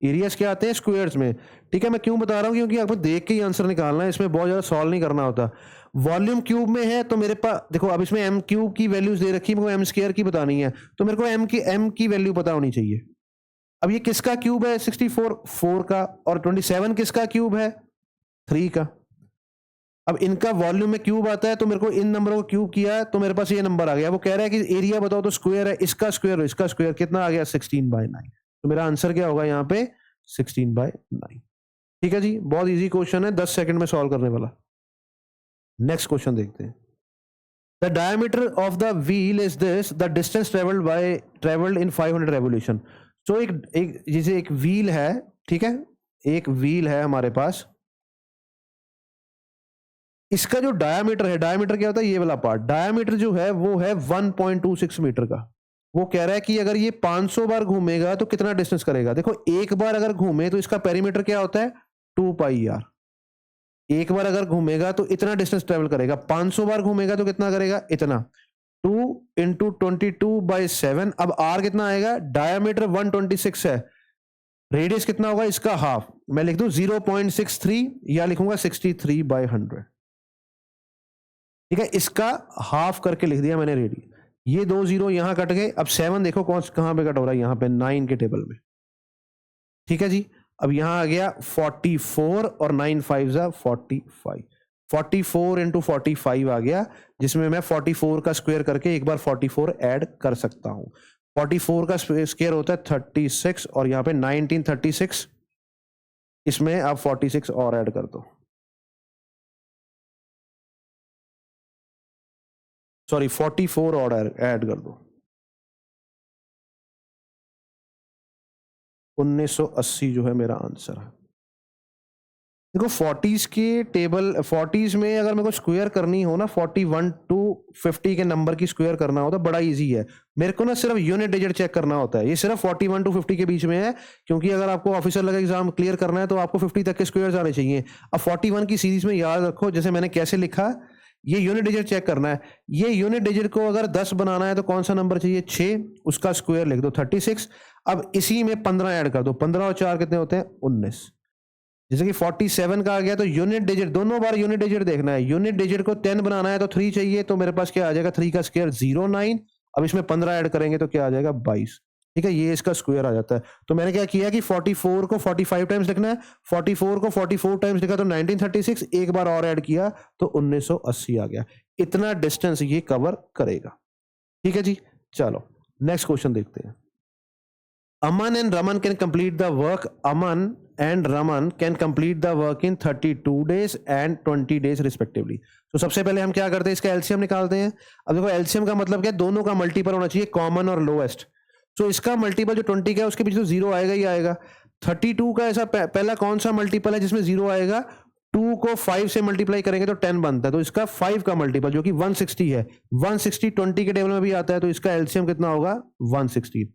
Speaker 1: एरियाज क्या आते हैं, स्क्वायर्स में, ठीक है। मैं क्यों बता रहा हूं, क्योंकि आपको देख के ही आंसर निकालना है, इसमें बहुत ज्यादा सॉल्व नहीं करना होता। वॉल्यूम क्यूब में है तो मेरे पास देखो, अब इसमें एम क्यूब की वैल्यूज दे रखी है, मेरे को एम स्क्वायर की बतानी है, तो मेरे को एम की वैल्यू पता होनी चाहिए। अब ये किसका क्यूब है, 64 4 का, और 27 किसका क्यूब है, 3 का। अब इनका वॉल्यूम में क्यूब आता है, तो मेरे को इन नंबरों को क्यूब किया है, तो मेरे पास ये नंबर आ गया। वो कह रहा है कि एरिया बताओ, तो स्क्वायर है, इसका स्क्वायर और इसका स्क्वायर कितना आ गया, 16/9। तो मेरा आंसर क्या होगा यहाँ पे, 16/9। ठीक है जी, बहुत इजी क्वेश्चन है, 10 सेकंड में सॉल्व करने वाला। नेक्स्ट क्वेश्चन देखते हैं। The diameter of the wheel is this, the distance travelled in 500 revolution. तो एक जैसे एक व्हील है, ठीक है, एक व्हील है हमारे पास, इसका जो डायमीटर है, डायमीटर क्या होता है, ये वाला पार्ट, डायमीटर जो है वो है 1.26 मीटर का। वो कह रहा है कि अगर ये 500 बार घूमेगा तो कितना डिस्टेंस करेगा। देखो एक बार अगर घूमे तो इसका पेरीमीटर क्या होता है, 2πr। एक बार अगर घूमेगा तो इतना डिस्टेंस ट्रेवल करेगा, 500 बार घूमेगा तो कितना करेगा, इतना, 2 × 22/7। अब आर कितना आएगा, डायमीटर 126 है, रेडियस कितना होगा इसका हाफ, मैं लिख दूं 0.63 या लिखूंगा 63/100, ठीक है। इसका हाफ करके लिख दिया मैंने रेडियस। ये 2 0 यहां कट गए। अब 7 देखो कौन कहां पे कट हो रहा है, यहां पे 9 के टेबल में, ठीक है जी। अब यहां आ गया 44 और 9 5 45, 44 × 45 आ गया, जिसमें मैं 44 का स्क्वायर करके एक बार 44 ऐड कर सकता हूं। 44 का स्क्वायर होता है 36, और यहां पे 1936, इसमें आप 46 और ऐड कर दो, सॉरी 44 और ऐड कर दो, 1980 जो है मेरा आंसर है। देखो 40s के टेबल, 40s में अगर मेरे को स्क्वायर करनी हो ना, 41 to 50 के नंबर की स्क्वायर करना हो तो बड़ा इजी है। मेरे को ना सिर्फ यूनिट डिजिट चेक करना होता है। ये सिर्फ 41 to 50 के बीच में है, क्योंकि अगर आपको ऑफिसर लगा एग्जाम क्लियर करना है तो आपको 50 तक के स्क्वायर्स आने चाहिए। अब 41 की सीरीज में याद रखो, जैसे मैंने कैसे लिखा, ये यूनिट डिजिट चेक करना है। ये यूनिट डिजिट को अगर 10 बनाना है तो कौन सा नंबर चाहिए, 6, उसका स्क्वायर लिख दो 36। अब इसी में 15 ऐड कर दो, 15 और 4 कितने होते हैं, 19। जैसे कि 47 का आ गया, तो यूनिट डिजिट, दोनों बार यूनिट डिजिट देखना है। यूनिट डिजिट को 10 बनाना है तो 3 चाहिए, तो मेरे पास क्या आ जाएगा, 3 का स्क्वायर 09। अब इसमें 15 ऐड करेंगे तो क्या आ जाएगा, 22, ठीक है। ये इसका स्क्वायर आ जाता है। तो मैंने क्या किया कि 44 को 45 टाइम्स लिखना है, 44 को 44 टाइम्स लिखा तो 1936, एक बार और ऐड किया तो 1980 आ गया। इतना डिस्टेंस ये कवर करेगा, ठीक है जी। चलो नेक्स्ट क्वेश्चन देखते हैं। Aman and Raman can complete the work. Aman and Raman can complete the work in 32 days and 20 days respectively. तो सबसे पहले हम क्या करते हैं, इसका एलसीएम निकालते हैं। अब देखो एलसीएम का मतलब क्या है, दोनों का मल्टीपल होना चाहिए, कॉमन और लोएस्ट। तो इसका मल्टीपल जो 20 का है उसके पीछे तो जीरो आएगा ही आएगा। 32 का ऐसा पहला कौन सा मल्टीपल है जिसमें जीरो आएगा, 2 को 5 से मल्टीप्लाई करेंगे तो 10 बनता है, तो इसका 5 का मल्टीपल जो कि 160 है। 160 20 के टेबल में भी आता है, तो इसका एलसीएम कितना होगा, 160।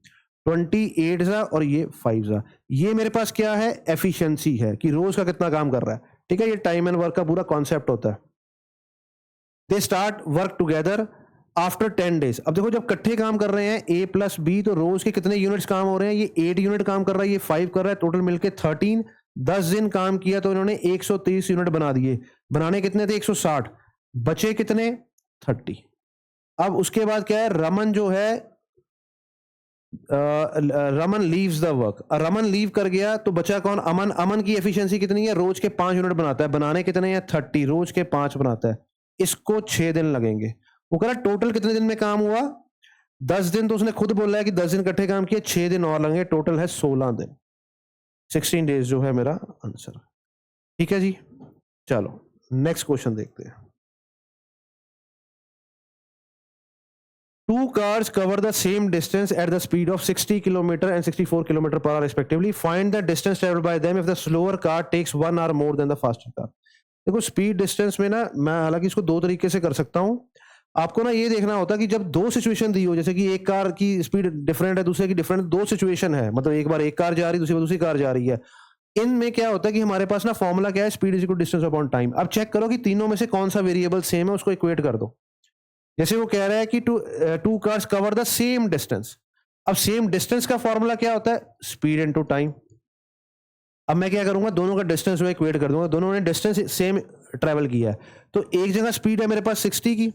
Speaker 1: 28 जा और ये 5 जा, ये मेरे पास क्या है, एफिशिएंसी है कि रोज का कितना काम कर रहा है, ठीक है। ये टाइम एंड वर्क का पूरा कॉन्सेप्ट होता है। They start work together after 10 days. अब देखो जब इकट्ठे काम कर रहे हैं A + B, तो रोज के कितने यूनिट्स काम हो रहे हैं, ये 8 यूनिट काम कर रहा है, ये 5 कर रहा है, टोटल मिलके 13। 10 दिन काम किया तो इन्होंने 130 यूनिट बना दिए। बनाने कितने थे, 160, बचे कितने, 30। अब उसके बाद क्या है, रमन जो है, Raman leaves the work, Raman leave कर गया तो बचा कौन, अमन। अमन की एफिशिएंसी कितनी है, रोज के 5 यूनिट बनाता है, बनाने कितने हैं, 30, रोज के 5 बनाता है, इसको 6 दिन लगेंगे। वो कह रहा टोटल कितने दिन में काम हुआ, 10 दिन, तो उसने खुद बोला है कि 10 दिन इकट्ठे काम किए, 6 दिन और लगेंगे, टोटल है 16 दिन। 16 डेज जो है मेरा आंसर, ठीक है जी। चलो नेक्स्ट क्वेश्चन देखते हैं। Two cars cover the same distance at the speed of 60 kilometer and 64 kilometer per hour respectively. Find the distance traveled by them if the slower car takes 1 hour more than the faster car. देखो speed distance में ना मैं हालांकि इसको दो तरीके से कर सकता हूँ। आपको ना ये देखना होता है कि जब दो सिचुएशन दी हो, जैसे कि एक कार की स्पीड डिफरेंट है, दूसरे की डिफरेंट, दो सिचुएशन है, मतलब एक बार एक कार जा रही है, दूसरी बार दूसरी कार जा रही है। इनमें क्या होता है कि हमारे पास ना फॉर्मूला क्या है, speed is equal distance upon time. अब चेक करो कि तीनों में से कौन सा वेरिएबल सेम है, उसको इक्वेट कर दो। जैसे वो कह रहा है कि two cars cover the same distance. अब सेम डिस्टेंस का फॉर्मूला क्या होता है, स्पीड इनटू टाइम। अब मैं क्या करूंगा, दोनों का डिस्टेंस जो इक्वेट कर दूंगा, दोनों ने डिस्टेंस सेम ट्रेवल किया है, तो एक जगह स्पीड है मेरे पास 60 की।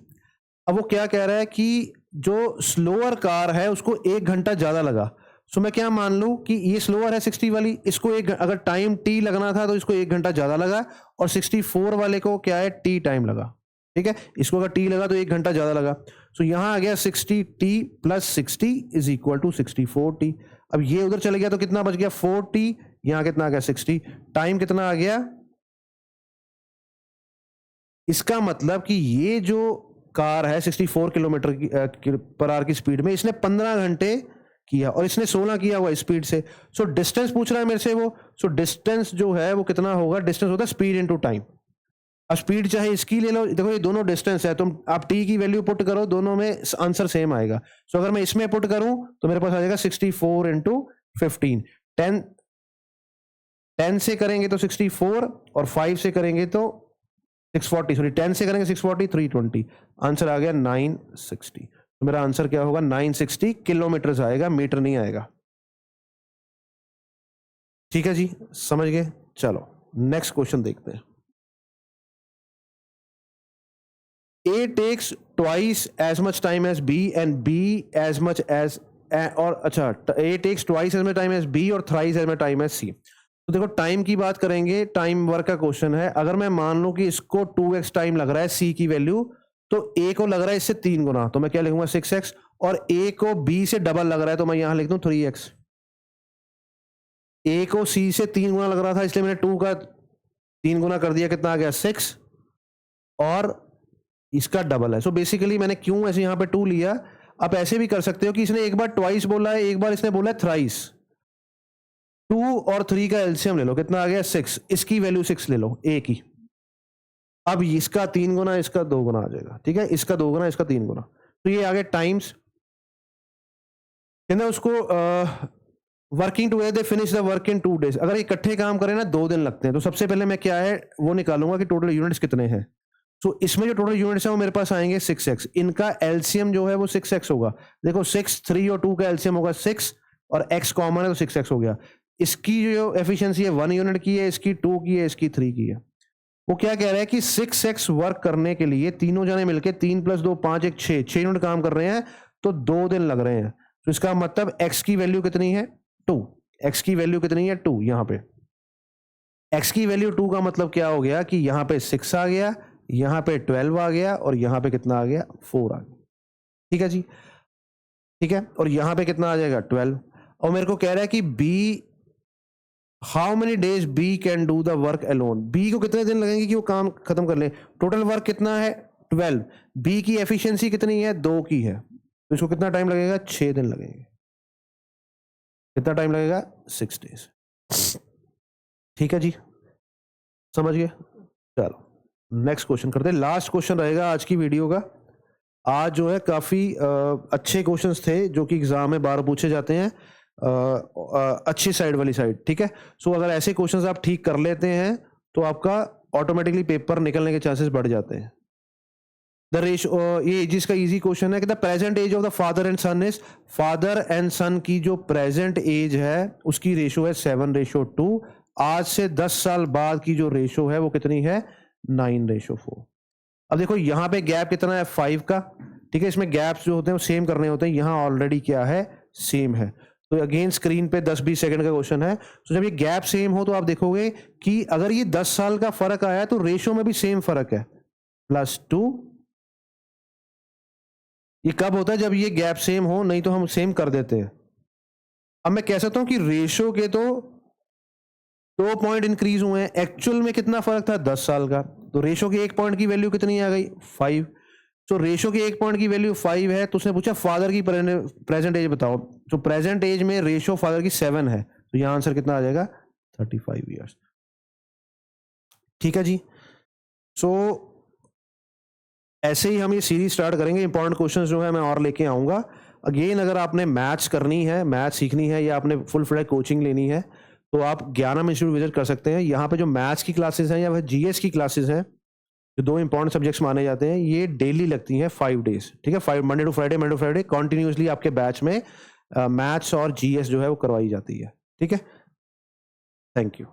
Speaker 1: अब वो क्या कह रहा है कि जो स्लोअर कार है उसको 1 घंटा ज्यादा लगा। सो मैं क्या मान लूं कि ये स्लोअर है 60 वाली, इसको अगर टाइम टी लगना था तो इसको 1 घंटा ज्यादा लगा, और 64 वाले को क्या है, टी टाइम लगा। ठीक है, इसको अगर टी लगा तो 1 घंटा ज्यादा लगा। सो यहां आ गया 60 T plus 60 is equal to 64 T. अब ये उधर चले गया तो कितना बच गया, 4 टी। यहां कितना आ गया, 60। टाइम कितना आ गया, इसका मतलब कि ये जो कार है 64 किलोमीटर पर आवर की स्पीड में, इसने 15 घंटे किया और इसने 16 किया हुआ स्पीड से। सो डिस्टेंस पूछ रहा है मेरे से वो। सो डिस्टेंस जो है वो कितना होगा, डिस्टेंस होता है स्पीड इनटू टाइम। अब स्पीड चाहे इसकी ले लो, देखो ये दोनों डिस्टेंस है, तुम आप टी की वैल्यू पुट करो, दोनों में आंसर सेम आएगा। सो अगर मैं इसमें पुट करूं तो मेरे पास आ जाएगा 64 इंटू 15। 10 से करेंगे तो 64, और 5 से करेंगे तो 640, सॉरी 10 से करेंगे 640, 320। आंसर आ गया 960। तो मेरा आंसर क्या होगा, 960 किलोमीटर आएगा, मीटर नहीं आएगा। ठीक है जी, समझ गए। चलो नेक्स्ट क्वेश्चन देखते हैं। A takes twice as much time as B and B as much as और अच्छा, A takes twice as much time as B और thrice as much time as C। तो देखो टाइम की बात करेंगे, टाइम वर्क का क्वेश्चन है। अगर मैं मान लूं कि इसको 2x टाइम लग रहा है C की वैल्यू, तो A को लग रहा है इससे 3 गुना, तो मैं क्या लिखूंगा 6x, और A को B से डबल लग रहा है तो मैं यहां लिख दूं 3x। A को C से 3 गुना लग रहा था, इसलिए मैंने 2 का 3 गुना कर दिया, कितना आ गया 6, और इसका डबल है। सो बेसिकली मैंने क्यों ऐसे यहां पे 2 लिया। आप ऐसे भी कर सकते हो कि इसने एक बार ट्वाइस बोला है, एक बार इसने बोला है थ्राइस। 2 और 3 का एलसीएम ले लो, कितना आ गया 6, इसकी वैल्यू 6 ले लो ए की। अब इसका 3 गुना, इसका 2 गुना आ जाएगा। ठीक है, इसका 2 गुना, इसका 3 गुना, तो ये आ गया टाइम्स। उसको working together finish the work in 2 days. अगर इकट्ठे काम करें ना 2 दिन लगते हैं, तो सबसे पहले मैं क्या है वो निकालूंगा कि टोटल यूनिट्स कितने हैं। तो इसमें जो टोटल यूनिट्स है वो मेरे पास आएंगे 6x। इनका एलसीएम जो है वो 6x होगा। देखो 6, 3 और 2 का एलसीएम होगा 6, और x कॉमन है तो 6x हो गया। इसकी जो एफिशिएंसी है 1 यूनिट की है, इसकी 2 की है, इसकी 3 की है। वो क्या कह रहा है कि 6x वर्क करने के लिए तीनों जने मिलकर 3 + 2 5 1 6 यूनिट काम कर रहे हैं, तो 2 दिन लग रहे हैं। तो इसका मतलब x की वैल्यू कितनी है, 2। x की वैल्यू कितनी है, 2। यहां पे x की वैल्यू 2 का मतलब क्या हो गया कि यहां पे 6 आ गया, यहां पे 12 आ गया, और यहां पे कितना आ गया, 4 आ गया। ठीक है जी, ठीक है, और यहां पे कितना आ जाएगा 12। और मेरे को कह रहा है कि B, how many days B can do the work alone. B को कितने दिन लगेंगे कि वो काम खत्म कर ले। टोटल वर्क कितना है 12, बी की एफिशिएंसी कितनी है 2 की है, तो इसको कितना टाइम लगेगा, 6 दिन लगेंगे। कितना टाइम लगेगा, 6 डेज। ठीक है जी, समझ गए। चलो नेक्स्ट क्वेश्चन करते हैं, लास्ट क्वेश्चन रहेगा आज की वीडियो का। आज जो है काफी अच्छे क्वेश्चंस थे जो कि एग्जाम में बार पूछे जाते हैं, अच्छी साइड वाली साइड। ठीक है, सो अगर ऐसे क्वेश्चंस आप ठीक कर लेते हैं तो आपका ऑटोमेटिकली पेपर निकलने के चांसेस बढ़ जाते हैं। द रेशियो, ये एज का इजी क्वेश्चन है कि the present age of the father and son is, father and son की जो प्रेजेंट एज है उसकी रेशियो है 7:2। आज से 10 साल बाद की जो रेशियो है वो कितनी है, 9:4। अब देखो यहाँ पे गैप कितना है, 5 का। ठीक है, इसमें गैप्स जो होते हैं वो सेम करने होते हैं, यहाँ ऑलरेडी क्या है, सेम है। तो अगेन स्क्रीन पे 10-20 सेकंड का क्वेश्चन है। तो जब ये गैप सेम हो तो आप देखोगे कि अगर ये 10 साल का फर्क आया तो रेशियो में भी सेम फर्क है, +2। ये कब होता है, जब ये गैप सेम हो, नहीं तो हम सेम कर देते हैं। अब मैं कह सकता हूं कि रेशियो के तो 2 पॉइंट इंक्रीज हुए हैं, एक्चुअल में कितना फर्क था 10 साल का, तो रेशियो के 1 पॉइंट की वैल्यू कितनी आ गई, 5। तो रेशो की एक पॉइंट की वैल्यू 5 है, तो उसने पूछा फादर की प्रेजेंट एज बताओ। तो प्रेजेंट एज में रेशो फादर की 7 है, तो यहाँ आंसर कितना आ जाएगा 35 ईयर्स। ठीक है जी। सो ऐसे ही हम ये सीरीज स्टार्ट करेंगे, इंपॉर्टेंट क्वेश्चंस जो है मैं और लेके आऊंगा। अगेन अगर आपने मैथ्स करनी है, मैथ्स सीखनी है या आपने फुल फ्लैग कोचिंग लेनी है तो आप ज्ञानम इंस्टीट्यूट विजिट कर सकते हैं। यहाँ पे जो मैथ्स की क्लासेस हैं या फिर जीएस की क्लासेस हैं, जो 2 इंपॉर्टेंट सब्जेक्ट्स माने जाते हैं, ये डेली लगती हैं 5 डेज। ठीक है, 5 मंडे टू फ्राइडे कंटिन्यूअसली आपके बैच में मैथ्स और जीएस जो है वो करवाई जाती है। ठीक है, थैंक यू।